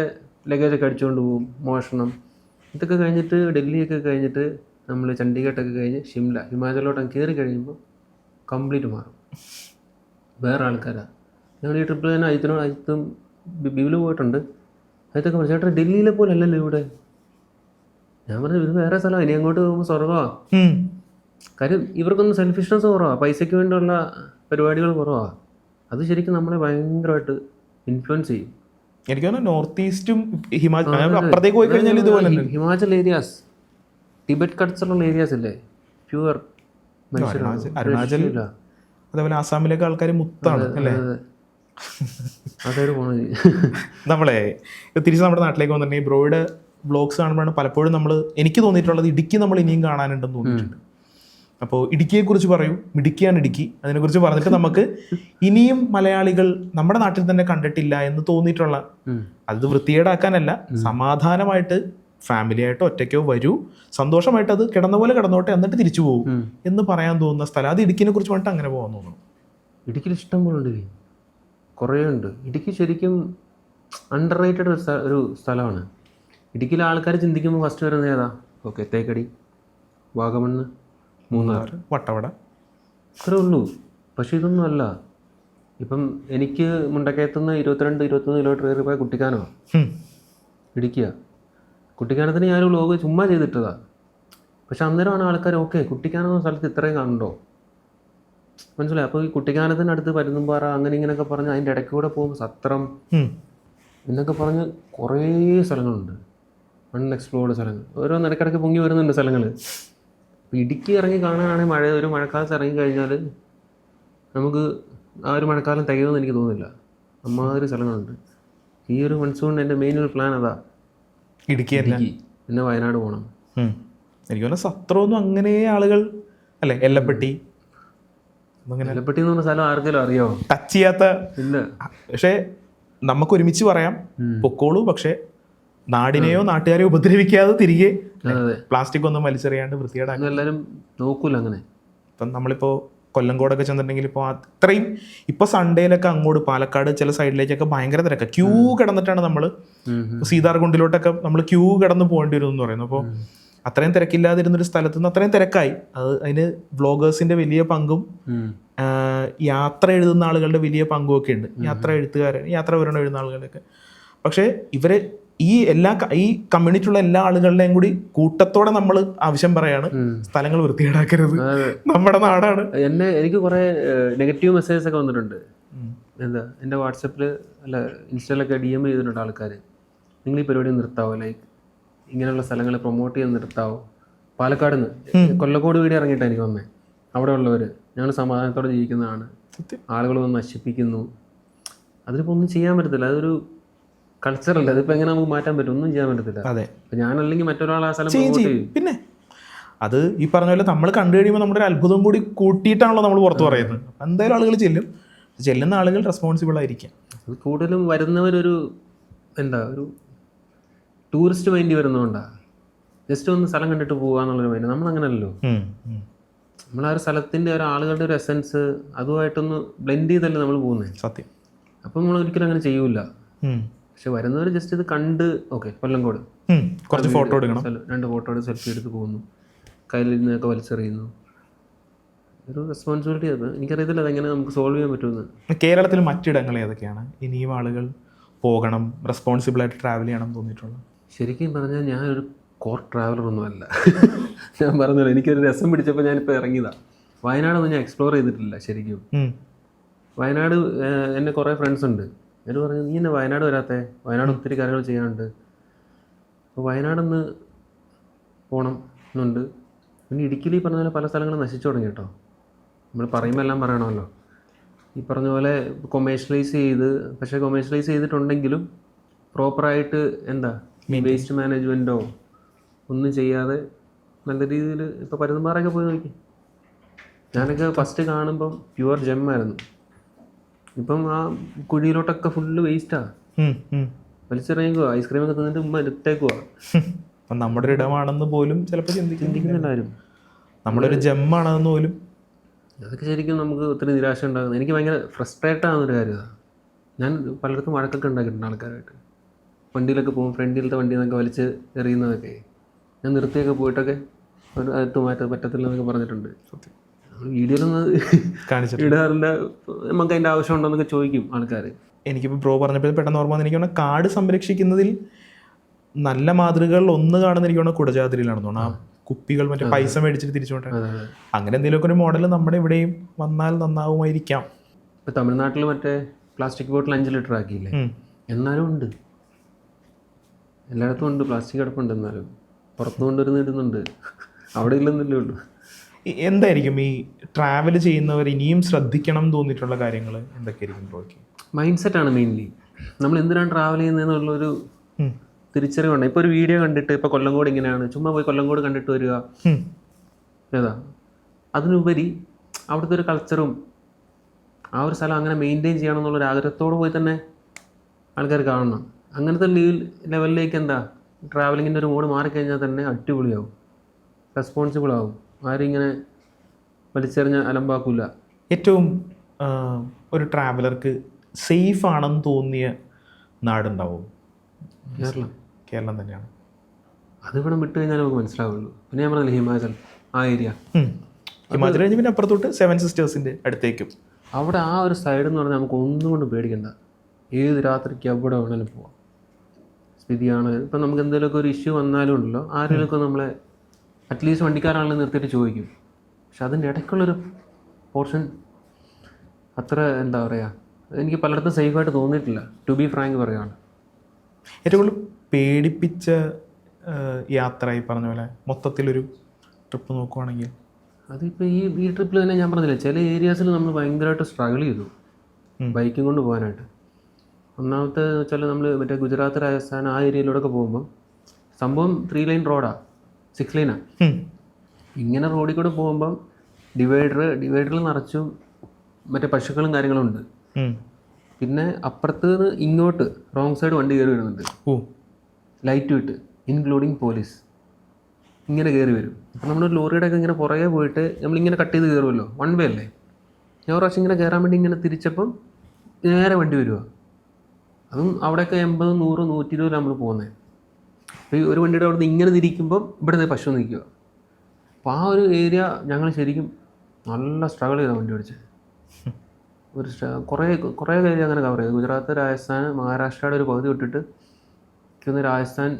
ലഗേജൊക്കെ അടിച്ചുകൊണ്ട് പോകും, മോഷണം. ഇതൊക്കെ കഴിഞ്ഞിട്ട് ഡൽഹിയൊക്കെ കഴിഞ്ഞിട്ട് നമ്മൾ ചണ്ഡീഗഡൊക്കെ കഴിഞ്ഞ് ഷിംല, ഹിമാചലിലോട്ട് കയറി കഴിയുമ്പോൾ കംപ്ലീറ്റ് മാറും. വേറെ ആൾക്കാരാണ്. ഞങ്ങൾ ഈ ട്രിപ്പിൽ തന്നെ അജിത്തും ബിബിലു പോയിട്ടുണ്ട്. അജിത്തൊക്കെ പറഞ്ഞു, ചേട്ടാ ഡൽഹിയിലെ പോലെ അല്ലല്ലോ ഇവിടെ. ഞാൻ പറഞ്ഞു, ഇത് വേറെ സ്ഥലമാണ്, ഇനി അങ്ങോട്ട് പോകുമ്പോൾ സ്വർഗമാണ്. കാര്യം ഇവർക്കൊന്നും സെൽഫിഷ്നെസ് കുറവാണ്, പൈസയ്ക്ക് വേണ്ടിയുള്ള പരിപാടികൾ കുറവാണ്. അത് ശരിക്കും നമ്മളെ ഭയങ്കരമായിട്ട് ഇൻഫ്ലുവൻസ് ചെയ്യും. എനിക്ക് തോന്നുന്നു നോർത്ത് ഈസ്റ്റും അപ്പുറത്തേക്ക് പോയി കഴിഞ്ഞാൽ ഇതുപോലെ ഹിമാചൽ ഏരിയാസ്, ടിബറ്റ് കൾച്ചറുള്ള ഏരിയാസ് അല്ലേ, പ്യുവർ അരുണാചൽ, അതേപോലെ ആസാമിലേക്ക് ആൾക്കാർ മുത്താണ് അല്ലേ? അതായത് പോണത്. നമ്മളെ തിരിച്ച് നമ്മുടെ നാട്ടിലേക്ക് വന്നിട്ടുണ്ടെങ്കിൽ ബ്രോയുടെ വ്ളോഗ്സ് കാണുമ്പോഴാണ് പലപ്പോഴും എനിക്ക് തോന്നിയിട്ടുള്ളത് ഇടുക്കി നമ്മൾ ഇനിയും കാണാനുണ്ടെന്ന് തോന്നിയിട്ടുണ്ട്. അപ്പോൾ ഇടുക്കിയെക്കുറിച്ച് പറയൂ. മിടുക്കിയാണ് ഇടുക്കി, അതിനെക്കുറിച്ച് പറഞ്ഞിട്ട് നമുക്ക് ഇനിയും മലയാളികൾ നമ്മുടെ നാട്ടിൽ തന്നെ കണ്ടിട്ടില്ല എന്ന് തോന്നിയിട്ടുള്ള, അത് വൃത്തികേടാക്കാനല്ല, സമാധാനമായിട്ട് ഫാമിലി ആയിട്ടോ ഒറ്റയ്ക്കോ വരൂ, സന്തോഷമായിട്ട് അത് കിടന്ന പോലെ കിടന്നോട്ടെ, എന്നിട്ട് തിരിച്ചു പോകും എന്ന് പറയാൻ തോന്നുന്ന സ്ഥലം, അത് ഇടുക്കിനെ കുറിച്ച് പറഞ്ഞിട്ട് അങ്ങനെ പോകാൻ തോന്നുന്നു. ഇടുക്കിയിൽ ഇഷ്ടം പോലെ ഉണ്ട്, കുറേ ഉണ്ട്. ഇടുക്കി ശരിക്കും അണ്ടർ റേറ്റഡ് ഒരു സ്ഥലമാണ്. ഇടുക്കിയിലെ ആൾക്കാർ ചിന്തിക്കുമ്പോൾ ഫസ്റ്റ് വരുന്നത് ഏതാ? ഓക്കെ, തേക്കടി, വാഗമണ്ണ്, മൂന്നാർ, വട്ടവട, ഇത്രേ ഉള്ളൂ. പക്ഷേ ഇതൊന്നും അല്ല. ഇപ്പം എനിക്ക് മുണ്ടക്കയത്തുനിന്ന് 22-23 കിലോമീറ്റർ കയറി പോയ കുട്ടിക്കാനോ ഇടുക്കിയ. കുട്ടിക്കാനത്തിന് ഞാനൊരു വ്ലോഗ് ചുമ്മാ ചെയ്തിട്ടതാ. പക്ഷെ അന്നേരമാണ് ആൾക്കാർ ഓക്കെ കുട്ടിക്കാനെന്ന സ്ഥലത്ത് ഇത്രയും കണ്ടോ, മനസ്സിലായി. അപ്പോൾ ഈ കുട്ടിക്കാനത്തിനടുത്ത് പരുന്തുംപാറ അങ്ങനെ ഇങ്ങനെയൊക്കെ പറഞ്ഞ് അതിൻ്റെ ഇടയ്ക്ക് കൂടെ പോകുമ്പോൾ സത്രം എന്നൊക്കെ പറഞ്ഞ് കുറേ സ്ഥലങ്ങളുണ്ട്, അൺഎക്സ്പ്ലോർഡ് സ്ഥലങ്ങൾ. ഓരോ ഇടയ്ക്കിടയ്ക്ക് പൊങ്ങി വരുന്നുണ്ട് സ്ഥലങ്ങൾ. അപ്പോൾ ഇടുക്കി ഇറങ്ങി കാണാനാണെങ്കിൽ ഒരു മഴക്കാലത്ത് ഇറങ്ങി കഴിഞ്ഞാൽ നമുക്ക് ആ ഒരു മഴക്കാലം തികയുമെന്ന് എനിക്ക് തോന്നുന്നില്ല. അമ്മാതിരി സ്ഥലങ്ങളുണ്ട്. ഈ ഒരു മൺസൂണിന് എൻ്റെ മെയിൻ ഒരു പ്ലാൻ അതാ, ഇടുക്കി. പിന്നെ വയനാട് പോകണം. എനിക്ക് തോന്നുന്നു സത്രമൊന്നും അങ്ങനെ ആളുകൾ അല്ലേ, എല്ലപ്പെട്ടി എല്ലപ്പെട്ടി എന്ന് പറഞ്ഞ സ്ഥലം ആർക്കെങ്കിലും അറിയാമോ? ടച്ച് ചെയ്യാത്ത ഇല്ല. പക്ഷേ നമുക്ക് ഒരുമിച്ച് പറയാം, പൊക്കോളൂ. പക്ഷെ നാടിനെയോ നാട്ടുകാരെയോ ഉപദ്രവിക്കാതെ തിരികെ പ്ലാസ്റ്റിക് ഒന്നും വലിച്ചെറിയാണ്ട് വൃത്തികേടാക്കി എല്ലാവരും നോക്കൂല അങ്ങനെ. ഇപ്പം നമ്മളിപ്പോൾ കൊല്ലംകോടൊക്കെ ചെന്നിട്ടുണ്ടെങ്കിൽ ഇപ്പോൾ അത്രയും ഇപ്പോൾ സൺഡേയിലൊക്കെ അങ്ങോട്ട് പാലക്കാട് ചില സൈഡിലേക്കൊക്കെ ഭയങ്കര തിരക്കാണ്. ക്യൂ കിടന്നിട്ടാണ് നമ്മൾ സീതാർകുണ്ടിലോട്ടൊക്കെ നമ്മൾ ക്യൂ കിടന്ന് പോകേണ്ടി വരും എന്ന് പറയുന്നു. അപ്പോൾ അത്രയും തിരക്കില്ലാതിരുന്നൊരു സ്ഥലത്ത് നിന്ന് അത്രയും തിരക്കായി. അതിന് വ്ളോഗേഴ്സിൻ്റെ വലിയ പങ്കും യാത്ര എഴുതുന്ന ആളുകളുടെ വലിയ പങ്കും ഒക്കെ ഉണ്ട്. യാത്ര എഴുത്തുകാരൻ, യാത്ര വിവരണം എഴുതുന്ന ആളുകളുടെയൊക്കെ. പക്ഷേ ഇവരെ ഈ കമ്മ്യൂണിറ്റിയുള്ള എല്ലാ ആളുകളുടെയും കൂടി കൂട്ടത്തോടെ നമ്മൾ ആവശ്യം പറയാണ്, സ്ഥലങ്ങൾ വൃത്തികേടാക്കരുത്, നമ്മുടെ നാടാണ്. എനിക്ക് കുറേ നെഗറ്റീവ് മെസ്സേജസ് ഒക്കെ വന്നിട്ടുണ്ട്. എന്താ എൻ്റെ വാട്സപ്പിൽ അല്ല ഇൻസ്റ്റയിലൊക്കെ DM ചെയ്തിട്ടുണ്ട് ആൾക്കാർ. നിങ്ങൾ ഈ പരിപാടി നിർത്താവോ, ലൈക്ക് ഇങ്ങനെയുള്ള സ്ഥലങ്ങൾ പ്രൊമോട്ട് ചെയ്ത് നിർത്താവോ. പാലക്കാട് നിന്ന് കൊല്ലക്കോട് വീട് ഇറങ്ങിയിട്ടാണ് എനിക്ക് വന്നത്. അവിടെ ഉള്ളവർ ഞങ്ങൾ സമാധാനത്തോടെ ജീവിക്കുന്നതാണ്, ആളുകൾ വന്ന് നശിപ്പിക്കുന്നു. അതിലിപ്പോൾ ഒന്നും ചെയ്യാൻ പറ്റത്തില്ല. അതൊരു കൾച്ചറല്ല. അതിപ്പോൾ എങ്ങനെ നമുക്ക് മാറ്റാൻ പറ്റും? ഒന്നും ചെയ്യാൻ പറ്റത്തില്ല. അതെ, ഞാനല്ലെങ്കിൽ മറ്റൊരാൾ ആ സ്ഥലം പ്രൊമോട്ട് ചെയ്യും. പിന്നെ അത് ഈ പറഞ്ഞ പോലെ നമ്മൾ കണ്ടു കഴിയുമ്പോൾ നമ്മുടെ ഒരു അത്ഭുതം കൂടി കൂട്ടിയിട്ടാണല്ലോ നമ്മൾ പുറത്ത് പറയുന്നത്. അപ്പം എന്തായാലും ആളുകൾ ചെല്ലുന്ന ആളുകൾ റെസ്പോൺസിബിൾ ആയിരിക്കാം. അത് കൂടുതലും വരുന്നവരൊരു ഒരു ടൂറിസ്റ്റ് മൈൻഡ് വരുന്നതുകൊണ്ടാണ്. ജസ്റ്റ് ഒന്ന് സ്ഥലം കണ്ടിട്ട് പോകുക എന്നുള്ളൊരു മൈൻഡ്. നമ്മളങ്ങനല്ലോ. നമ്മൾ ആ ഒരു സ്ഥലത്തിൻ്റെ ആളുകളുടെ ഒരു എസൻസ് അതുമായിട്ടൊന്ന് ബ്ലെൻഡ് ചെയ്തല്ലേ നമ്മൾ പോകുന്നത്. സത്യം. അപ്പം നമ്മൾ ഒരിക്കലും അങ്ങനെ ചെയ്യൂല. പക്ഷെ വരുന്നവർ ജസ്റ്റ് ഇത് കണ്ട് ഓക്കെ കൊല്ലംകോട് കുറച്ച് ഫോട്ടോ എടുക്കണം, 2 ഫോട്ടോ എടുത്ത് സെൽഫി എടുത്ത് പോകുന്നു, കയ്യിൽ നിന്നൊക്കെ വലിച്ചെറിയുന്നു. ഒരു റെസ്പോൺസിബിലിറ്റി. അത് എനിക്കറിയത്തില്ല അതെങ്ങനെ നമുക്ക് സോൾവ് ചെയ്യാൻ പറ്റുമെന്ന്. കേരളത്തിൽ മറ്റിടങ്ങൾ ഏതൊക്കെയാണ് ഇനിയും ആളുകൾ പോകണം, റെസ്പോൺസിബിളായിട്ട് ട്രാവൽ ചെയ്യണം തോന്നിയിട്ടുള്ളത്? ശരിക്കും പറഞ്ഞാൽ ഞാനൊരു കോർ ട്രാവലറൊന്നും അല്ല. ഞാൻ പറഞ്ഞല്ലോ, എനിക്കൊരു രസം പിടിച്ചപ്പോൾ ഞാനിപ്പോൾ ഇറങ്ങിയതാണ്. വയനാടൊന്നും ഞാൻ എക്സ്പ്ലോർ ചെയ്തിട്ടില്ല ശരിക്കും. വയനാട് എൻ്റെ കുറേ ഫ്രണ്ട്സ് ഉണ്ട്. എന്നോട് പറഞ്ഞു നീ എന്നെ വയനാട് വരാത്തേ, വയനാട് ഒത്തിരി കാര്യങ്ങൾ ചെയ്യാനുണ്ട്. അപ്പോൾ വയനാടൊന്ന് പോകണം എന്നുണ്ട്. പിന്നെ ഇടുക്കിയിൽ ഈ പറഞ്ഞ പോലെ പല സ്ഥലങ്ങളും നശിച്ചു തുടങ്ങി കേട്ടോ. നമ്മൾ പറയുമ്പോൾ എല്ലാം പറയണമല്ലോ. ഈ പറഞ്ഞ പോലെ കൊമേഴ്ഷ്യലൈസ് ചെയ്ത്, പക്ഷേ കൊമേഴ്ഷ്യലൈസ് ചെയ്തിട്ടുണ്ടെങ്കിലും പ്രോപ്പറായിട്ട് വേസ്റ്റ് മാനേജ്മെൻറ്റോ ഒന്നും ചെയ്യാതെ നല്ല രീതിയിൽ ഇപ്പോൾ പരുന്തുംപാറയൊക്കെ പോയി നോക്കി. ഞാനൊക്കെ ഫസ്റ്റ് കാണുമ്പം പ്യുവർ ജെമ്മായിരുന്നു. ഇപ്പം ആ കുഴിയിലോട്ടൊക്കെ ഫുള്ള് വേസ്റ്റാണ്, വലിച്ചെറിയുക. ഐസ്ക്രീമൊക്കെ തിന്നിട്ട് മുമ്പ് എടുത്തേക്കുക. നമ്മുടെ ഒരു ഇടമാണെന്ന് പോലും ചിലപ്പോൾ ചിന്തിക്കുന്നില്ലാരും. നമ്മുടെ ഒരു ജെമ്മാണെന്ന് പോലും. അതൊക്കെ ശരിക്കും നമുക്ക് ഒത്തിരി നിരാശ ഉണ്ടാകുന്നത്. എനിക്ക് ഭയങ്കര ഫ്രസ്ട്രേറ്റ് ആകുന്നൊരു കാര്യമാണ്. ഞാൻ പലയിടത്തും വഴക്കൊക്കെ ഉണ്ടാക്കിയിട്ടുണ്ട് ആൾക്കാരായിട്ട്. വണ്ടിയിലൊക്കെ പോകും, ഫ്രണ്ടിലത്തെ വണ്ടിയിൽ നിന്നൊക്കെ വലിച്ച് എറിയുന്നതൊക്കെ ഞാൻ നിർത്തിയൊക്കെ പോയിട്ടൊക്കെ അകത്ത് മാറ്റാൻ പറ്റത്തില്ല എന്നൊക്കെ പറഞ്ഞിട്ടുണ്ട്. വീഡിയോയിലൊന്നും ഇടാറില്ല. നമുക്ക് അതിൻ്റെ ആവശ്യമുണ്ടോ എന്നൊക്കെ ചോദിക്കും ആൾക്കാർ. എനിക്കിപ്പോൾ ബ്രോ പറഞ്ഞപ്പോൾ പെട്ടെന്ന് ഓർമ്മ വന്ന്, എനിക്ക് തോന്നുന്നു കാട് സംരക്ഷിക്കുന്നതിൽ നല്ല മാതൃകകൾ ഒന്ന് കാണുന്ന എനിക്ക് തോന്നുന്നു കുടജാദ്രിയിലാണെന്ന് തോന്നുന്നു. ആ കുപ്പികൾ മറ്റേ പൈസ മേടിച്ചിട്ട് തിരിച്ചോട്ടെ, അങ്ങനെ എന്തെങ്കിലുമൊക്കെ ഒരു മോഡൽ നമ്മുടെ ഇവിടെയും വന്നാൽ നന്നാവുമായിരിക്കാം. ഇപ്പോൾ തമിഴ്നാട്ടിൽ മറ്റേ പ്ലാസ്റ്റിക് ബോട്ടിൽ 5 ലിറ്റർ ആക്കിയില്ലേ, എന്നാലും ഉണ്ട്, എല്ലായിടത്തും ഉണ്ട് പ്ലാസ്റ്റിക് കിടപ്പുണ്ട്. എന്നാലും പുറത്തു കൊണ്ടുവരുന്ന ഇടുന്നുണ്ട്, അവിടെ ഇല്ലെന്നല്ലേ ഉള്ളൂ. എന്തായിരിക്കും ഈ ട്രാവൽ ചെയ്യുന്നവർ ഇനിയും ശ്രദ്ധിക്കണം തോന്നിയിട്ടുള്ള കാര്യങ്ങൾ എന്തൊക്കെയായിരിക്കും ബ്രോയ്ക്ക്? മൈൻഡ് സെറ്റാണ് മെയിൻലി. നമ്മൾ എന്തിനാണ് ട്രാവൽ ചെയ്യുന്നതെന്നുള്ളൊരു തിരിച്ചറിവുണ്ട്. ഇപ്പോൾ ഒരു വീഡിയോ കണ്ടിട്ട് ഇപ്പോൾ കൊല്ലംകോട് ഇങ്ങനെയാണ്, ചുമ്മാ പോയി കൊല്ലംകോട് കണ്ടിട്ട് വരിക ഏതാ. അതിനുപരി അവിടുത്തെ ഒരു കൾച്ചറും ആ ഒരു സ്ഥലം അങ്ങനെ മെയിൻറ്റെയിൻ ചെയ്യണം എന്നുള്ളൊരു ആഗ്രഹത്തോട് പോയി തന്നെ ആൾക്കാർ കാണണം. അങ്ങനത്തെ ലെവലിലേക്ക് ട്രാവലിങ്ങിൻ്റെ ഒരു മോഡ് മാറിക്കഴിഞ്ഞാൽ തന്നെ അടിപൊളിയാവും, റെസ്പോൺസിബിൾ ആവും. ആരും ഇങ്ങനെ വലിച്ചെറിഞ്ഞ അലമ്പാക്കില്ല. ഏറ്റവും ഒരു ട്രാവലർക്ക് സേഫ് ആണെന്ന് തോന്നിയ നാടുണ്ടാവും? കേരളം. കേരളം തന്നെയാണ്. അതിവിടെ വിട്ട് കഴിഞ്ഞാൽ നമുക്ക് മനസ്സിലാവുള്ളൂ. പിന്നെ ഞാൻ പറഞ്ഞില്ല ഹിമാചൽ ആ ഏരിയ, ഹിമാചൽ കഴിഞ്ഞ് പിന്നെ അപ്പുറത്തോട്ട് 7 സിസ്റ്റേഴ്സിൻ്റെ അടുത്തേക്കും. അവിടെ ആ ഒരു സൈഡ് എന്ന് പറഞ്ഞാൽ നമുക്ക് ഒന്നും കൊണ്ട് പേടിക്കണ്ട. ഏത് രാത്രിക്ക് എവിടെ വേണമെങ്കിലും പോവാം. സ്ഥിതിയാണ് ഇപ്പം നമുക്ക് എന്തെങ്കിലുമൊക്കെ ഒരു ഇഷ്യൂ വന്നാലും ഉണ്ടല്ലോ, ആരെങ്കിലുമൊക്കെ നമ്മളെ അറ്റ്ലീസ്റ്റ് വണ്ടിക്കാരാണെങ്കിലും നിർത്തിയിട്ട് ചോദിക്കും. പക്ഷെ അതിൻ്റെ ഇടയ്ക്കുള്ളൊരു പോർഷൻ അത്ര എന്താ പറയുക, എനിക്ക് പലയിടത്തും സേഫായിട്ട് തോന്നിയിട്ടില്ല, ടു ബി ഫ്രാങ്ക് പറയുകയാണ്. ഏറ്റവും കൂടുതൽ പേടിപ്പിച്ച യാത്ര ഈ പറഞ്ഞ പോലെ മൊത്തത്തിലൊരു ട്രിപ്പ് നോക്കുവാണെങ്കിൽ? അതിപ്പോൾ ഈ ട്രിപ്പിൽ തന്നെ ഞാൻ പറഞ്ഞില്ല, ചില ഏരിയാസിൽ നമ്മൾ ഭയങ്കരമായിട്ട് സ്ട്രഗിൾ ചെയ്തു ബൈക്കും കൊണ്ട് പോകാനായിട്ട്. ഒന്നാമത്തെ വെച്ചാൽ നമ്മൾ മറ്റേ ഗുജറാത്ത്, രാജസ്ഥാൻ ആ ഏരിയയിലൂടെയൊക്കെ പോകുമ്പം സംഭവം 3 ലൈൻ റോഡാണ്, 6 ലൈനാണ്. ഇങ്ങനെ റോഡിൽ കൂടെ പോകുമ്പം ഡിവൈഡറിൽ നിറച്ചും മറ്റേ പശുക്കളും കാര്യങ്ങളും ഉണ്ട്. പിന്നെ അപ്പുറത്ത് നിന്ന് ഇങ്ങോട്ട് റോങ് സൈഡ് വണ്ടി കയറി വരുന്നുണ്ട്, ലൈറ്റ് വിട്ട്, ഇൻക്ലൂഡിങ് പോലീസ് ഇങ്ങനെ കയറി വരും. അപ്പം നമ്മൾ ലോറിയുടെ ഒക്കെ ഇങ്ങനെ പുറകെ പോയിട്ട് നമ്മളിങ്ങനെ കട്ട് ചെയ്ത് കയറുമല്ലോ, 1 വേ അല്ലേ. ഞാൻ ഒരു പ്രാവശ്യം ഇങ്ങനെ കയറാൻ വേണ്ടി ഇങ്ങനെ തിരിച്ചപ്പം നേരെ വണ്ടി വരുക. അതും അവിടെയൊക്കെ 80, 100, 120 നമ്മൾ പോകുന്നത്. അപ്പോൾ ഈ ഒരു വണ്ടിയുടെ അവിടെ നിന്ന് ഇങ്ങനെ തിരിക്കുമ്പം ഇവിടെ പശു നിൽക്കുക. അപ്പോൾ ആ ഒരു ഏരിയ ഞങ്ങൾ ശരിക്കും നല്ല സ്ട്രഗിൾ ചെയ്ത വണ്ടി ഓടിച്ച്. കുറേ ഏരിയ അങ്ങനെ കവർ ചെയ്തു. ഗുജറാത്ത്, രാജസ്ഥാൻ, മഹാരാഷ്ട്രയുടെ ഒരു പകുതി വിട്ടിട്ട് എനിക്കൊന്ന് രാജസ്ഥാൻ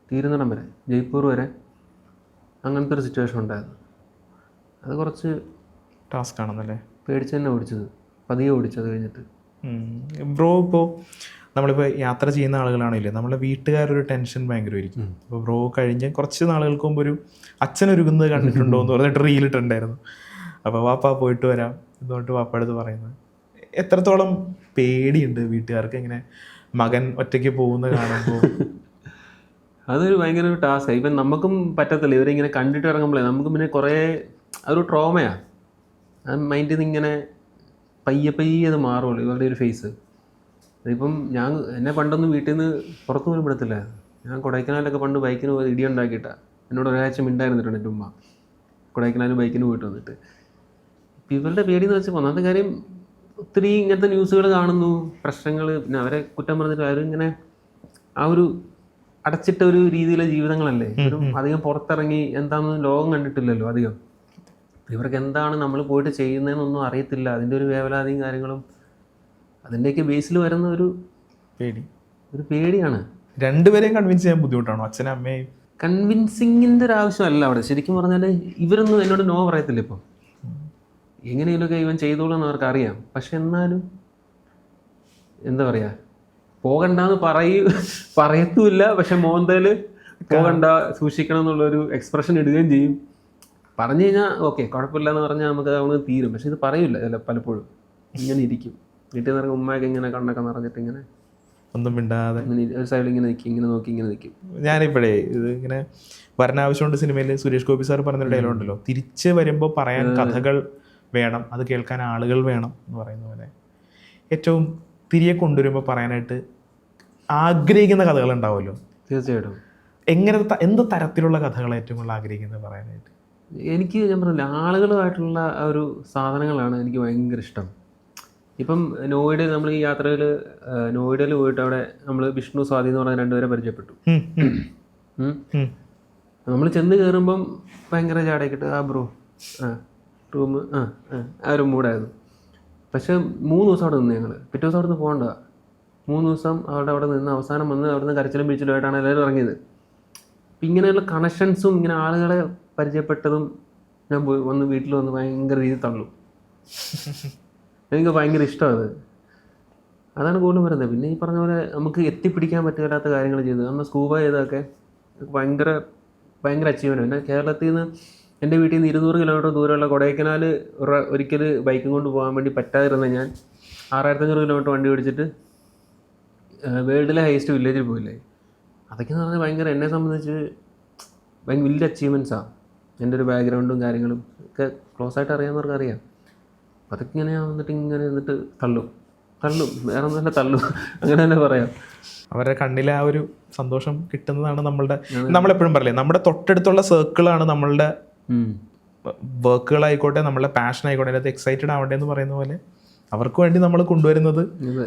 തീരുന്നിടം വരെ, ജയ്പൂർ വരെ അങ്ങനത്തെ ഒരു സിറ്റുവേഷൻ ഉണ്ടായിരുന്നു. അത് കുറച്ച് ടാസ്ക് ആണെന്നല്ലേ, പേടിച്ച് തന്നെ ഓടിച്ചത്, പതിയെ ഓടിച്ചത് കഴിഞ്ഞിട്ട്. ബ്രോ ഇപ്പോൾ നമ്മളിപ്പോൾ യാത്ര ചെയ്യുന്ന ആളുകളാണെങ്കിലേ നമ്മളെ വീട്ടുകാരൊരു ടെൻഷൻ ഭയങ്കരമായിരിക്കും. ഇപ്പോൾ ബ്രോ കഴിഞ്ഞ കുറച്ച് നാളുകൾക്ക് മുമ്പ് ഒരു അച്ഛനൊരുങ്ങുന്നത് കണ്ടിട്ടുണ്ടോ എന്ന് പറഞ്ഞിട്ട് റീലിട്ടുണ്ടായിരുന്നു. അപ്പോൾ വാപ്പ പോയിട്ട് വരാം എന്നിട്ട് വാപ്പ അടുത്ത് പറയുന്നത്. എത്രത്തോളം പേടിയുണ്ട് വീട്ടുകാർക്ക് ഇങ്ങനെ മകൻ ഒറ്റയ്ക്ക് പോകുന്നത് കാണുമ്പോൾ? അതൊരു ഭയങ്കര ഒരു ടാസ്ക്കാണ്. ഇപ്പം നമുക്കും പറ്റത്തില്ല, ഇവരിങ്ങനെ കണ്ടിട്ട് ഇറങ്ങുമ്പോഴേ നമുക്ക് പിന്നെ കുറേ അതൊരു ട്രോമയാണ്. ആ മൈൻഡിൽ നിന്ന് ഇങ്ങനെ പയ്യെ അത് മാറുള്ളൂ ഇവരുടെ ഒരു ഫേസ്. അതിപ്പം എന്നെ പണ്ടൊന്നും വീട്ടിൽ നിന്ന് പുറത്തു പോലും വിടത്തില്ല. ഞാൻ കൊടൈക്കനാലൊക്കെ പണ്ട് ബൈക്കിന് പോയി ഇടിയുണ്ടാക്കിയിട്ടാണ്. എന്നോട് ഒരാഴ്ച മിണ്ടായിരുന്നിട്ടുണ്ട് എൻ്റെ ഉമ്മ, കൊടൈക്കനാലും ബൈക്കിന് പോയിട്ട് വന്നിട്ട്. ഇപ്പം ഇവരുടെ പേടിയെന്ന് വെച്ചാൽ ഒന്നാമത്തെ കാര്യം ഒത്തിരി ഇങ്ങനത്തെ ന്യൂസുകൾ കാണുന്നു, പ്രശ്നങ്ങൾ, പിന്നെ അവരെ കുറ്റം പറഞ്ഞിട്ട് അവരിങ്ങനെ ആ ഒരു അടച്ചിട്ട ഒരു രീതിയിലെ ജീവിതങ്ങളല്ലേ. ഒരു അധികം പുറത്തിറങ്ങി എന്താണെന്ന് ലോകം കണ്ടിട്ടില്ലല്ലോ അധികം. ഇവർക്ക് എന്താണ് നമ്മൾ പോയിട്ട് ചെയ്യുന്നതെന്നൊന്നും അറിയത്തില്ല. അതിൻ്റെ ഒരു വേവലാതിയും കാര്യങ്ങളും അതിൻ്റെയൊക്കെ ബേസിൽ വരുന്ന ഒരു പേടിയാണ്. രണ്ടുപേരെയും കൺവിൻസ് ചെയ്യാൻ ബുദ്ധിമുട്ടാണോ, അച്ഛനും അമ്മയും? കൺവിൻസിങ്ങിൻ്റെ ഒരു ആവശ്യമല്ല അവിടെ. ശരിക്കും പറഞ്ഞാൽ ഇവരൊന്നും എന്നോട് നോ പറയത്തില്ല. ഇപ്പം എങ്ങനെയൊക്കെ ഇവൻ ചെയ്തോളൂ എന്ന് അവർക്ക് അറിയാം. പക്ഷെ എന്നാലും എന്താ പറയുക, പോകണ്ടെന്ന് പറയത്തുമില്ല. പക്ഷെ മോന്തയിൽ പോകണ്ട, സൂക്ഷിക്കണം എന്നുള്ളൊരു എക്സ്പ്രഷൻ ഇടുകയും ചെയ്യും. പറഞ്ഞു കഴിഞ്ഞാൽ ഓക്കെ കുഴപ്പമില്ല എന്ന് പറഞ്ഞാൽ നമുക്ക് അവന് തീരും. പക്ഷെ ഇത് പറയില്ല ചില പലപ്പോഴും. ഇങ്ങനെ ഇരിക്കും വീട്ടിൽ നിന്ന് ഇറങ്ങി, ഉമ്മയൊക്കെ ഇങ്ങനെ കണ്ണൊക്കെ നിറഞ്ഞിട്ട് ഇങ്ങനെ ഒന്നും മിണ്ടാതെ ഒരു സൈഡിൽ ഇങ്ങനെ നിൽക്കും, ഇങ്ങനെ നോക്കി ഇങ്ങനെ നിൽക്കും. ഞാനിപ്പോഴേ ഇത് ഇങ്ങനെ വരനാവശ്യമുണ്ട് സിനിമയിൽ സുരേഷ് ഗോപി സാർ പറഞ്ഞൊരു ഡയലോഗ് ഉണ്ടല്ലോ, തിരിച്ച് വരുമ്പോൾ പറയാൻ കഥകൾ വേണം, അത് കേൾക്കാൻ ആളുകൾ വേണം എന്ന് പറയുന്ന പോലെ ഏറ്റവും തിരികെ കൊണ്ടുവരുമ്പോൾ പറയാനായിട്ട് ആഗ്രഹിക്കുന്ന കഥകൾ ഉണ്ടാവുമല്ലോ. തീർച്ചയായിട്ടും. എന്ത് തരത്തിലുള്ള കഥകൾ ഏറ്റവും കൂടുതൽ ആഗ്രഹിക്കുന്നത് പറയാനായിട്ട്? എനിക്ക് ഞാൻ പറഞ്ഞില്ല, ആളുകളുമായിട്ടുള്ള ആ ഒരു സാധനങ്ങളാണ് എനിക്ക് ഭയങ്കര ഇഷ്ടം. ഇപ്പം നോയിഡയിൽ നമ്മൾ ഈ യാത്രയിൽ നോയിഡയിൽ പോയിട്ട് അവിടെ നമ്മൾ വിഷ്ണു സ്വാതി എന്ന് പറഞ്ഞ 2 പേരെ പരിചയപ്പെട്ടു. നമ്മൾ ചെന്ന് കയറുമ്പം ഭയങ്കര ചാടക്കിട്ട് ആ ബ്രോ റൂം ആ ഒരു മൂഡായിരുന്നു. പക്ഷെ 3 ദിവസം അവിടെ നിന്ന് ഞങ്ങൾ. പിറ്റേ ദിവസം അവിടെ നിന്ന് പോകണ്ട, 3 ദിവസം അവിടെ നിന്ന് അവസാനം വന്ന് അവിടെ നിന്ന് കരച്ചിലും പിടിച്ചിലുമായിട്ടാണ് എല്ലാവരും ഇറങ്ങിയത്. അപ്പം ഇങ്ങനെയുള്ള കണക്ഷൻസും ഇങ്ങനെ ആളുകളെ പരിചയപ്പെട്ടതും ഞാൻ വന്ന് വീട്ടിൽ വന്ന് ഭയങ്കര രീതിയിൽ തള്ളും. എനിക്ക് ഭയങ്കര ഇഷ്ടമാണ്. അതാണ് കൂടുതലും വരുന്നത്. പിന്നെ ഈ പറഞ്ഞ പോലെ നമുക്ക് എത്തിപ്പിടിക്കാൻ പറ്റാത്ത കാര്യങ്ങൾ ചെയ്ത് അന്ന് സ്കൂബ ചെയ്തൊക്കെ ഭയങ്കര അച്ചീവ്മെൻറ്റ്. പിന്നെ കേരളത്തിൽ നിന്ന് എൻ്റെ വീട്ടിൽ നിന്ന് 200 കിലോമീറ്റർ ദൂരമുള്ള കൊടൈക്കനാൽ ഒരിക്കൽ ബൈക്കും കൊണ്ട് പോകാൻ വേണ്ടി പറ്റാതിരുന്ന ഞാൻ 6500 കിലോമീറ്റർ വണ്ടി ഓടിച്ചിട്ട് വേൾഡിലെ ഹൈസ്റ്റ് വില്ലേജിൽ പോയില്ലേ. അതൊക്കെ എന്ന് പറഞ്ഞാൽ ഭയങ്കര, എന്നെ സംബന്ധിച്ച് ഭയങ്കര വലിയ അച്ചീവ്മെൻറ്റ്സാണ്. എൻ്റെ ഒരു ബാക്ക്ഗ്രൗണ്ടും കാര്യങ്ങളും ഒക്കെ ക്ലോസ് ആയിട്ട് അറിയാവുന്നവർക്ക് അറിയാം. അതൊക്കെ ഇങ്ങനെ എന്നിട്ട് തള്ളും വേറെ ഒന്നും തന്നെ തള്ളും, അങ്ങനെ തന്നെ പറയാം. അവരുടെ കണ്ണിലെ ആ ഒരു സന്തോഷം കിട്ടുന്നതാണ് നമ്മളെപ്പോഴും പറയില്ലേ, നമ്മുടെ തൊട്ടടുത്തുള്ള സർക്കിളാണ് നമ്മളുടെ വർക്കുകളായിക്കോട്ടെ, നമ്മളുടെ പാഷൻ ആയിക്കോട്ടെ, അതിനകത്ത് എക്സൈറ്റഡ് ആവട്ടെ എന്ന് പറയുന്ന പോലെ അവർക്ക് വേണ്ടി നമ്മൾ കൊണ്ടുവരുന്നത്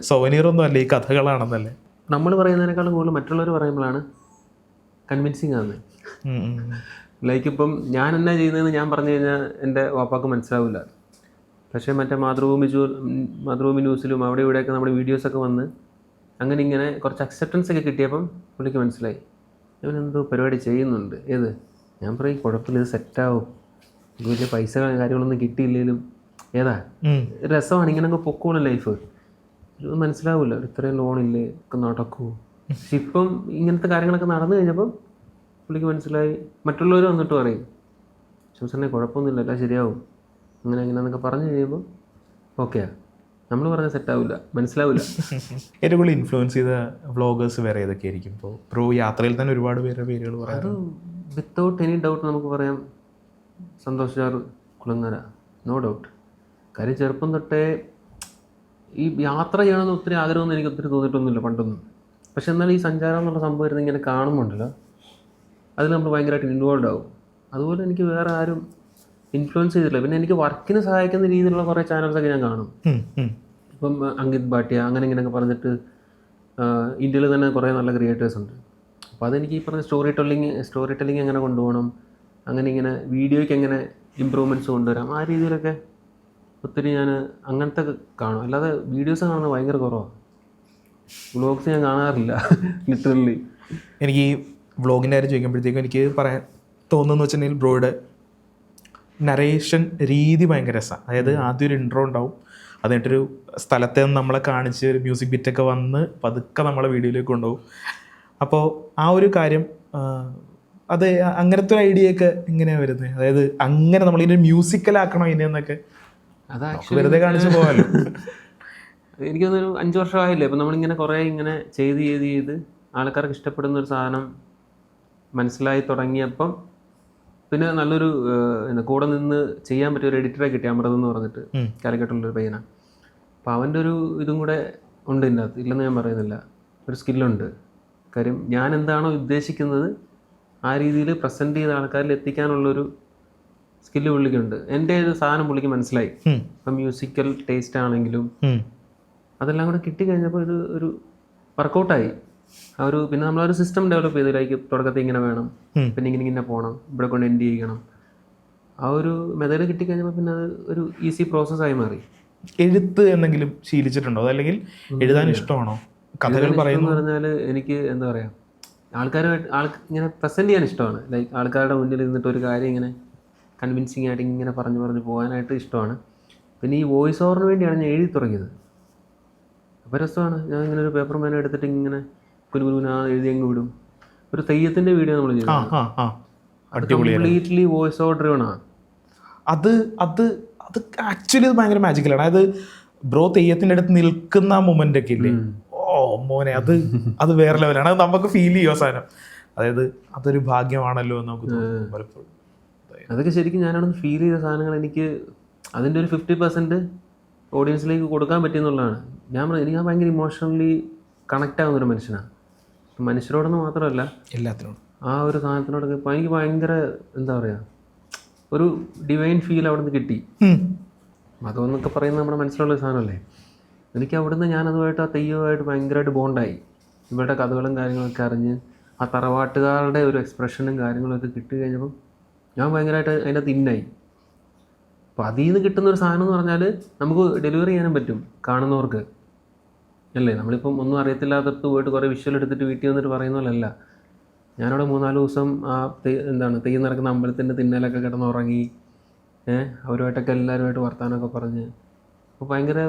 സോവനീർ ഒന്നും അല്ല, ഈ കഥകളാണെന്നല്ലേ. നമ്മൾ പറയുന്നതിനേക്കാളും കൂടുതൽ മറ്റുള്ളവർ പറയുമ്പോഴാണ് കൺവിൻസിങ് ആണ്. ലൈക്ക് ഇപ്പം ഞാൻ എന്നാ ചെയ്യുന്നതെന്ന് ഞാൻ പറഞ്ഞു കഴിഞ്ഞാൽ എൻ്റെ വാപ്പാക്ക് മനസ്സിലാവില്ല. പക്ഷേ മറ്റേ മാതൃഭൂമി ന്യൂസിലും അവിടെ ഇവിടെയൊക്കെ നമ്മുടെ വീഡിയോസൊക്കെ വന്ന് അങ്ങനെ ഇങ്ങനെ കുറച്ച് അക്സെപ്റ്റൻസ് ഒക്കെ കിട്ടിയപ്പം പുള്ളിക്ക് മനസ്സിലായി ഇവനെന്തോ പരിപാടി ചെയ്യുന്നുണ്ട്. ഏത് ഞാൻ പറയും കുഴപ്പമില്ല, ഇത് സെറ്റാവും, ഇത് വലിയ പൈസ കാര്യങ്ങളൊന്നും കിട്ടിയില്ലെങ്കിലും ഏതാ രസമാണ്, ഇങ്ങനെയൊക്കെ പൊക്കോളും ലൈഫ്. ഇത് മനസ്സിലാവില്ല, ഇത്രയും ലോണില്ലേ ഒക്കെ നടക്കൂ. പക്ഷെ ഇപ്പം ഇങ്ങനത്തെ കാര്യങ്ങളൊക്കെ നടന്നു കഴിഞ്ഞപ്പം പുള്ളിക്ക് മനസ്സിലായി. മറ്റുള്ളവർ വന്നിട്ട് പറയും ശംസനെ കുഴപ്പമൊന്നുമില്ല, എല്ലാം ശരിയാവും, അങ്ങനെ എങ്ങനെയാണെന്നൊക്കെ പറഞ്ഞു കഴിയുമ്പോൾ ഓക്കെയാ. നമ്മൾ പറഞ്ഞാൽ സെറ്റാവില്ല, മനസ്സിലാവില്ല. ഏറ്റവും കൂടുതൽ ഇൻഫ്ലുവൻസ് ചെയ്ത വ്ളോഗേഴ്സ് വേറെ ഏതൊക്കെ ആയിരിക്കും? ഇപ്പോൾ പ്രോ യാത്രയിൽ തന്നെ ഒരുപാട് പേരുകൾ പറയാം. അത് വിത്തൗട്ട് എനി ഡൗട്ട് നമുക്ക് പറയാം സന്തോഷ് ജാർ കുളങ്ങര, നോ ഡൗട്ട്. കാര്യം ചെറുപ്പം തൊട്ടേ ഈ യാത്ര ചെയ്യണമെന്ന് ഒത്തിരി ആഗ്രഹമൊന്നും എനിക്ക് ഒത്തിരി തോന്നിയിട്ടൊന്നുമില്ല പണ്ടൊന്നും. പക്ഷെ എന്നാൽ ഈ സഞ്ചാരം എന്നുള്ള സംഭവം ഇരുന്ന് ഇങ്ങനെ കാണുമ്പോണ്ടല്ലോ അതിൽ നമ്മൾ ഭയങ്കരമായിട്ട് ഇൻവോൾവ് ആവും. അതുപോലെ എനിക്ക് വേറെ ആരും ഇൻഫ്ലുവൻസ് ചെയ്തിട്ടില്ല. പിന്നെ എനിക്ക് വർക്കിന് സഹായിക്കുന്ന രീതിയിലുള്ള കുറേ ചാനൽസൊക്കെ ഞാൻ കാണും. ഇപ്പം അങ്കിത് ഭാട്ടിയ അങ്ങനെ ഇങ്ങനെയൊക്കെ പറഞ്ഞിട്ട് ഇന്ത്യയിൽ തന്നെ കുറേ നല്ല ക്രിയേറ്റേഴ്സ് ഉണ്ട്. അപ്പോൾ അതെനിക്ക് ഈ പറഞ്ഞ സ്റ്റോറി ടെല്ലിങ് എങ്ങനെ കൊണ്ടുപോകണം, അങ്ങനെ ഇങ്ങനെ വീഡിയോയ്ക്ക് എങ്ങനെ ഇമ്പ്രൂവ്മെൻറ്റ്സ് കൊണ്ടുവരാം, ആ രീതിയിലൊക്കെ ഒത്തിരി ഞാൻ അങ്ങനത്തെ കാണും. അല്ലാതെ വീഡിയോസ് കാണുന്നത് ഭയങ്കര കുറവാണ്. വ്ളോഗ്സ് ഞാൻ കാണാറില്ല ലിറ്ററലി. എനിക്ക് ഈ വ്ളോഗിൻ്റെ കാര്യം ചോദിക്കുമ്പോഴത്തേക്കും എനിക്ക് പറയാൻ തോന്നുന്നു വെച്ചിട്ടുണ്ടെങ്കിൽ ബ്രോയുടെ നറേഷൻ രീതി ഭയങ്കര രസമാണ്. അതായത് ആദ്യം ഒരു ഇൻട്രോ ഉണ്ടാവും, അത് കഴിഞ്ഞിട്ടൊരു സ്ഥലത്തെ നമ്മളെ കാണിച്ച് ഒരു മ്യൂസിക് ബിറ്റൊക്കെ വന്ന് പതുക്കെ നമ്മളെ വീഡിയോയിലേക്ക് കൊണ്ടുപോകും. അപ്പോൾ ആ ഒരു കാര്യം അത് അങ്ങനത്തെ ഒരു ഐഡിയ ഒക്കെ എങ്ങനെയാണ് വരുന്നത്? അതായത് അങ്ങനെ നമ്മളിതിനെ മ്യൂസിക്കലാക്കണോ ഇതിനെന്നൊക്കെ അത് വെറുതെ കാണിച്ച് പോകാമല്ലോ. എനിക്കൊന്നൊരു 5 വർഷമായില്ലേ ഇപ്പം നമ്മളിങ്ങനെ കുറേ ഇങ്ങനെ ചെയ്ത് ആൾക്കാർക്ക് ഇഷ്ടപ്പെടുന്ന ഒരു സാധനം മനസ്സിലായി തുടങ്ങിയപ്പം പിന്നെ നല്ലൊരു കൂടെ നിന്ന് ചെയ്യാൻ പറ്റിയ ഒരു എഡിറ്ററെ കിട്ടി, അമൃത് എന്ന് പറഞ്ഞിട്ട്, കാലിക്കട്ടുള്ളൊരു പയ്യനാണ്. അപ്പോൾ അവൻ്റെ ഒരു ഇതും കൂടെ ഉണ്ട് ഇതിൻ്റെ അകത്ത്, ഇല്ലെന്ന് ഞാൻ പറയുന്നില്ല. ഒരു സ്കില്ലുണ്ട്. കാര്യം ഞാൻ എന്താണോ ഉദ്ദേശിക്കുന്നത് ആ രീതിയിൽ പ്രസൻറ്റ് ചെയ്ത ആൾക്കാരിൽ എത്തിക്കാനുള്ളൊരു സ്കില്ല് പുള്ളിക്കുണ്ട്. എൻ്റെ ഒരു സാധനം പുള്ളിക്ക് മനസ്സിലായി. ഇപ്പം മ്യൂസിക്കൽ ടേസ്റ്റ് ആണെങ്കിലും അതെല്ലാം കൂടെ കിട്ടിക്കഴിഞ്ഞപ്പോൾ ഇത് ഒരു വർക്കൗട്ടായി. പിന്നെ നമ്മളൊരു സിസ്റ്റം ഡെവലപ്പ് ചെയ്തു. ലൈക്ക് തുടക്കത്തിൽ ഇങ്ങനെ വേണം, പിന്നെ ഇങ്ങനെ പോകണം, ഇവിടെ കൊണ്ട് എൻഡ് ചെയ്യണം. ആ ഒരു മെത്തേഡ് കിട്ടിക്കഴിഞ്ഞപ്പോൾ പിന്നെ അത് ഒരു ഈസി പ്രോസസ്സായി മാറി. എഴുത്ത് എന്തെങ്കിലും ശീലിച്ചിട്ടുണ്ടോ? അതല്ലെങ്കിൽ എഴുതാൻ ഇഷ്ടമാണോ? കഥകൾ പറയുന്നു പറഞ്ഞാൽ എനിക്ക് എന്താ പറയുക, ഇങ്ങനെ പ്രസൻറ്റ് ചെയ്യാൻ ഇഷ്ടമാണ്. ലൈക്ക് ആൾക്കാരുടെ മുന്നിൽ നിന്നിട്ട് ഒരു കാര്യം ഇങ്ങനെ കൺവിൻസിങ് ആയിട്ട് ഇങ്ങനെ പറഞ്ഞു പോകാനായിട്ട് ഇഷ്ടമാണ്. പിന്നെ ഈ വോയിസ് ഓവറിന് വേണ്ടിയാണ് ഞാൻ എഴുതി തുടങ്ങിയത്. അപ്പോൾ രസമാണ്. ഞാൻ ഇങ്ങനെ ഒരു പേപ്പർ പേന എടുത്തിട്ട് ഇങ്ങനെ കുനുകുന എഴുതി അങ്ങ് വിടും. ഒരു തെയ്യത്തിൻ്റെ വീഡിയോ നമ്മൾ ചെയ്തു, കംപ്ലീറ്റ്ലി വോയിസ് ഓവർ ഡ്രിവൺ ആണ്. അത് ആക്ച്വലി അത് ഭയങ്കര മാജിക്കലാണ്. അതായത് ബ്രോ തെയ്യത്തിൻ്റെ അടുത്ത് നിൽക്കുന്ന മൊമെൻ്റ് ഒക്കെ ഇല്ലേ, ഓ മോനെ, അത് വേറെ ലെവലാണ്. അത് നമുക്ക് ഫീൽ ചെയ്യും അവസാനം. അതായത് അതൊരു ഭാഗ്യമാണല്ലോ എന്ന് നമുക്ക് തോന്നും പലപ്പോഴും. അതൊക്കെ ശരിക്കും ഞാനവിടെ ഫീൽ ചെയ്ത സാധനങ്ങൾ എനിക്ക് അതിൻ്റെ ഒരു 50% ഓഡിയൻസിലേക്ക് കൊടുക്കാൻ പറ്റിയെന്നുള്ളതാണ്. എനിക്ക് ഭയങ്കര ഇമോഷണലി കണക്റ്റ് ആവുന്നൊരു മനുഷ്യനാണ്. മനുഷ്യരോടൊന്നും മാത്രമല്ല, എല്ലാത്തിനോടും. ആ ഒരു സാധനത്തിനോടൊക്കെ ഇപ്പോൾ എനിക്ക് ഭയങ്കര എന്താ പറയുക, ഒരു ഡിവൈൻ ഫീൽ അവിടെ നിന്ന് കിട്ടി. മതമെന്നൊക്കെ പറയുന്നത് നമ്മുടെ മനസ്സിലുള്ളൊരു സാധനമല്ലേ. എനിക്ക് അവിടുന്ന് ഞാനതുമായിട്ട് ആ തെയ്യവുമായിട്ട് ഭയങ്കരമായിട്ട് ബോണ്ടായി. ഇവരുടെ കഥകളും കാര്യങ്ങളൊക്കെ അറിഞ്ഞ് ആ തറവാട്ടുകാരുടെ ഒരു എക്സ്പ്രഷനും കാര്യങ്ങളൊക്കെ കിട്ടി കഴിഞ്ഞപ്പം ഞാൻ ഭയങ്കരമായിട്ട് അതിൻ്റെ തിന്നായി. അപ്പോൾ അതിൽ നിന്ന് കിട്ടുന്നൊരു സാധനം എന്ന് പറഞ്ഞാൽ നമുക്ക് ഡെലിവറി ചെയ്യാനും പറ്റും കാണുന്നവർക്ക് അല്ലേ. നമ്മളിപ്പം ഒന്നും അറിയത്തില്ലാത്തടത്ത് പോയിട്ട് കുറേ വിഷ്വൽ എടുത്തിട്ട് വീട്ടിൽ വന്നിട്ട് പറയുന്ന പോലെയല്ല. ഞാനവിടെ 3-4 ദിവസം ആ തെയ്യം നടക്കുന്ന അമ്പലത്തിൻ്റെ തിന്നലൊക്കെ കിടന്നുറങ്ങി, അവരുമായിട്ടൊക്കെ എല്ലാവരുമായിട്ട് വർത്താനമൊക്കെ പറഞ്ഞ്, അപ്പോൾ ഭയങ്കര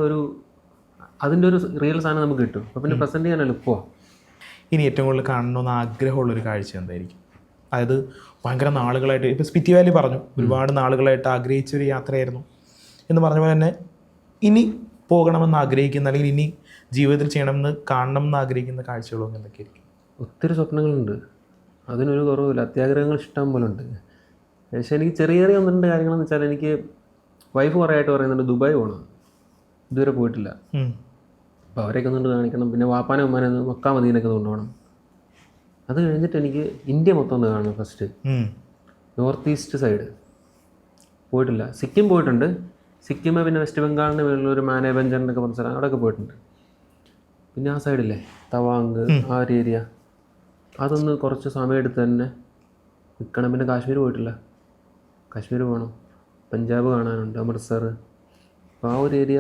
അതിൻ്റെ ഒരു റിയൽ സാധനം നമുക്ക് കിട്ടും. അപ്പോൾ പിന്നെ പ്രസൻറ്റ് ചെയ്യാൻ എളുപ്പമാണ്. ഇനി ഏറ്റവും കൂടുതൽ കാണണമെന്ന് ആഗ്രഹമുള്ളൊരു കാഴ്ച എന്തായിരിക്കും? അതായത് ഭയങ്കര നാളുകളായിട്ട്, ഇപ്പോൾ സ്പിറ്റി വാലി പറഞ്ഞു, ഒരുപാട് നാളുകളായിട്ട് ആഗ്രഹിച്ചൊരു യാത്രയായിരുന്നു എന്ന് പറഞ്ഞ പോലെ തന്നെ ഇനി പോകണമെന്ന് ആഗ്രഹിക്കുന്ന, അല്ലെങ്കിൽ ഇനി ജീവിതത്തിൽ ചെയ്യണമെന്ന് കാണണം എന്ന് ആഗ്രഹിക്കുന്ന കാഴ്ചകളൊന്നും എന്തൊക്കെയായിരിക്കും? ഒത്തിരി സ്വപ്നങ്ങളുണ്ട്, അതിനൊരു കുറവില്ല. അത്യാഗ്രഹങ്ങൾ ഇഷ്ടം പോലെ ഉണ്ട്. പക്ഷേ എനിക്ക് ചെറിയ 1-2 കാര്യങ്ങളെന്ന് വെച്ചാൽ, എനിക്ക് വൈഫ് കുറേ ആയിട്ട് പറയുന്നുണ്ട് ദുബായ് പോകണം, ഇതുവരെ പോയിട്ടില്ല. അപ്പോൾ അവരെയൊക്കെ കൊണ്ട് കാണിക്കണം. പിന്നെ വാപ്പാനെ ഉമ്മാനെ മക്ക മദീനൊക്കെ കൊണ്ടുപോകണം. അത് കഴിഞ്ഞിട്ട് എനിക്ക് ഇന്ത്യ മൊത്തം ഒന്ന് കാണണം ഫസ്റ്റ്. നോർത്ത് ഈസ്റ്റ് സൈഡ് പോയിട്ടില്ല. സിക്കിം പോയിട്ടുണ്ട്. സിക്കിം പിന്നെ വെസ്റ്റ് ബംഗാളിൻ്റെ മേളിലൊരു മാനേബഞ്ചർ എന്നൊക്കെ പറഞ്ഞ സ്ഥലം, അവിടെയൊക്കെ പോയിട്ടുണ്ട്. പിന്നെ ആ സൈഡില്ലേ തവാങ്, ആ ഒരു ഏരിയ, അതൊന്ന് കുറച്ച് സമയം എടുത്ത് തന്നെ നിൽക്കണം. പിന്നെ കാശ്മീർ പോയിട്ടില്ല, കാശ്മീർ പോകണം, പഞ്ചാബ് കാണാനുണ്ട്, അമൃത്സർ, അപ്പോൾ ആ ഒരു ഏരിയ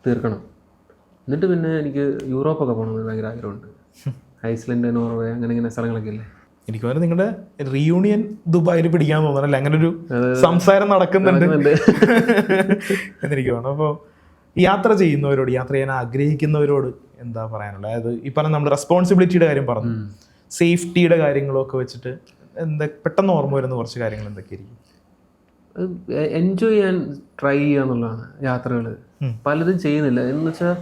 തീർക്കണം. എന്നിട്ട് പിന്നെ എനിക്ക് യൂറോപ്പൊക്കെ പോകണമെന്ന് ഭയങ്കര ആഗ്രഹമുണ്ട്. ഐസ്ലൻഡ്, നോർവേ, അങ്ങനെ ഇങ്ങനെ സ്ഥലങ്ങളൊക്കെ ഇല്ലേ. എനിക്ക് തോന്നുന്നു നിങ്ങളുടെ റീയൂണിയൻ ദുബായിൽ പിടിക്കാൻ തോന്നണല്ലേ, അങ്ങനെ ഒരു സംസാരം നടക്കുന്നുണ്ട് എന്നെനിക്ക് തോന്നുന്നു. അപ്പോൾ യാത്ര ചെയ്യുന്നവരോട്, യാത്ര ചെയ്യാൻ ആഗ്രഹിക്കുന്നവരോട് എന്താ പറയാനുള്ളത്? അതായത് ഈ പറഞ്ഞ നമ്മൾ റെസ്പോൺസിബിലിറ്റിയുടെ കാര്യം പറഞ്ഞു, സേഫ്റ്റിയുടെ കാര്യങ്ങളൊക്കെ വെച്ചിട്ട് എന്താ പെട്ടെന്ന് ഓർമ്മ വരുന്ന കുറച്ച് കാര്യങ്ങൾ എന്തൊക്കെയായിരിക്കും? എൻജോയ് ചെയ്യാൻ ട്രൈ ചെയ്യുക എന്നുള്ളതാണ് യാത്രകൾ. പലതും ചെയ്യുന്നില്ല എന്ന് വെച്ചാൽ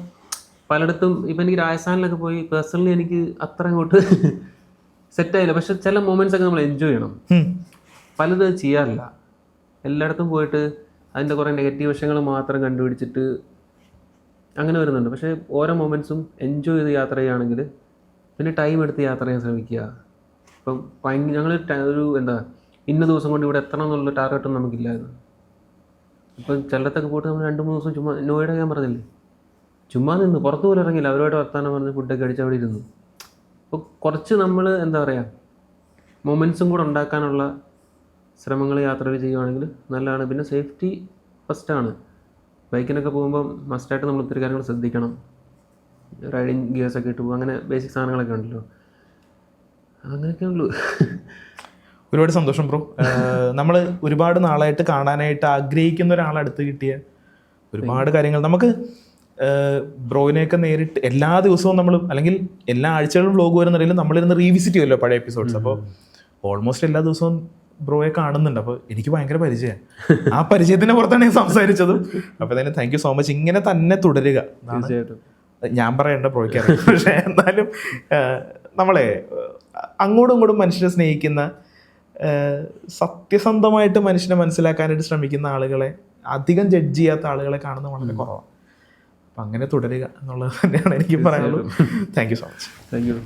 പലയിടത്തും ഇപ്പം എനിക്ക് രാജസ്ഥാനിലൊക്കെ പോയി പേഴ്സണലി എനിക്ക് അത്ര അങ്ങോട്ട് സെറ്റായില്ല. പക്ഷെ ചില മൊമെൻറ്റ്സ് ഒക്കെ നമ്മൾ എൻജോയ് ചെയ്യണം. പലതും ചെയ്യാറില്ല. എല്ലായിടത്തും പോയിട്ട് അതിൻ്റെ കുറേ നെഗറ്റീവ് വശങ്ങൾ മാത്രം കണ്ടുപിടിച്ചിട്ട് അങ്ങനെ വരുന്നുണ്ട്. പക്ഷേ ഓരോ മൊമെൻറ്റ്സും എൻജോയ് ചെയ്ത് യാത്ര ചെയ്യുകയാണെങ്കിൽ പിന്നെ ടൈം എടുത്ത് യാത്ര ചെയ്യാൻ ശ്രമിക്കുക. ഇപ്പം ഞങ്ങൾ ഒരു എന്താ ഇന്ന ദിവസം കൊണ്ട് ഇവിടെ എത്തണം എന്നുള്ള ടാർഗറ്റൊന്നും നമുക്കില്ലായിരുന്നു. ഇപ്പം ചിലടത്തൊക്കെ പോയിട്ട് നമ്മൾ 2-3 ദിവസം ചുമ്മാ നോയിഡ ഞാൻ പറഞ്ഞില്ലേ, ചുമ്മാ നിന്ന് പുറത്തു പോലും ഇറങ്ങില്ല, അവരുമായിട്ട് വർത്താനം പറഞ്ഞ് ഫുഡൊക്കെ അടിച്ച് അവിടെ ഇരുന്നു. അപ്പോൾ കുറച്ച് നമ്മൾ എന്താ പറയുക മൊമെൻറ്റ്സും കൂടെ ഉണ്ടാക്കാനുള്ള ശ്രമങ്ങൾ യാത്രകൾ ചെയ്യുവാണെങ്കിൽ നല്ലതാണ്. പിന്നെ സേഫ്റ്റി ഫസ്റ്റാണ്. ബൈക്കിനൊക്കെ പോകുമ്പോൾ മസ്റ്റായിട്ട് നമ്മൾ ഒത്തിരി കാര്യങ്ങൾ ശ്രദ്ധിക്കണം. റൈഡിങ് ഗിയേഴ്സൊക്കെ ഇട്ട് പോകും, അങ്ങനെ ബേസിക് സാധനങ്ങളൊക്കെ ഉണ്ടല്ലോ, അങ്ങനെയൊക്കെ ഉള്ളൂ. ഒരുപാട് സന്തോഷം ബ്രോ. നമ്മൾ ഒരുപാട് നാളായിട്ട് കാണാനായിട്ട് ആഗ്രഹിക്കുന്ന ഒരാളടുത്ത് കിട്ടിയ ഒരുപാട് കാര്യങ്ങൾ നമുക്ക് ബ്രോയിനെയൊക്കെ നേരിട്ട് എല്ലാ ദിവസവും നമ്മൾ അല്ലെങ്കിൽ എല്ലാ ആഴ്ചകളും വ്ലോഗ് വരുന്നുണ്ടെങ്കിലും നമ്മളിരുന്ന് റീവിസിറ്റ് ചെയ്യുമല്ലോ പഴയ എപ്പിസോഡ്സ്. അപ്പോൾ ഓൾമോസ്റ്റ് എല്ലാ ദിവസവും ബ്രോയെ കാണുന്നുണ്ട്. അപ്പോൾ എനിക്ക് ഭയങ്കര പരിചയം, ആ പരിചയത്തിനെ പുറത്താണ് ഞാൻ സംസാരിച്ചതും. അപ്പോൾ തന്നെ താങ്ക് യു സോ മച്ച്. ഇങ്ങനെ തന്നെ തുടരുക. ഞാൻ പറയണ്ട ബ്രോയ്ക്ക് അറിയാം, പക്ഷേ എന്നാലും നമ്മളെ അങ്ങോട്ടും ഇങ്ങോട്ടും മനുഷ്യനെ സ്നേഹിക്കുന്ന, സത്യസന്ധമായിട്ട് മനുഷ്യനെ മനസ്സിലാക്കാനായിട്ട് ശ്രമിക്കുന്ന ആളുകളെ, അധികം ജഡ്ജ് ചെയ്യാത്ത ആളുകളെ കാണുന്നത് വളരെ കുറവാണ്. അപ്പം അങ്ങനെ തുടരുക എന്നുള്ളത് തന്നെയാണ് എനിക്ക് പറയാനുള്ളത്. Thank you so much. Thank you.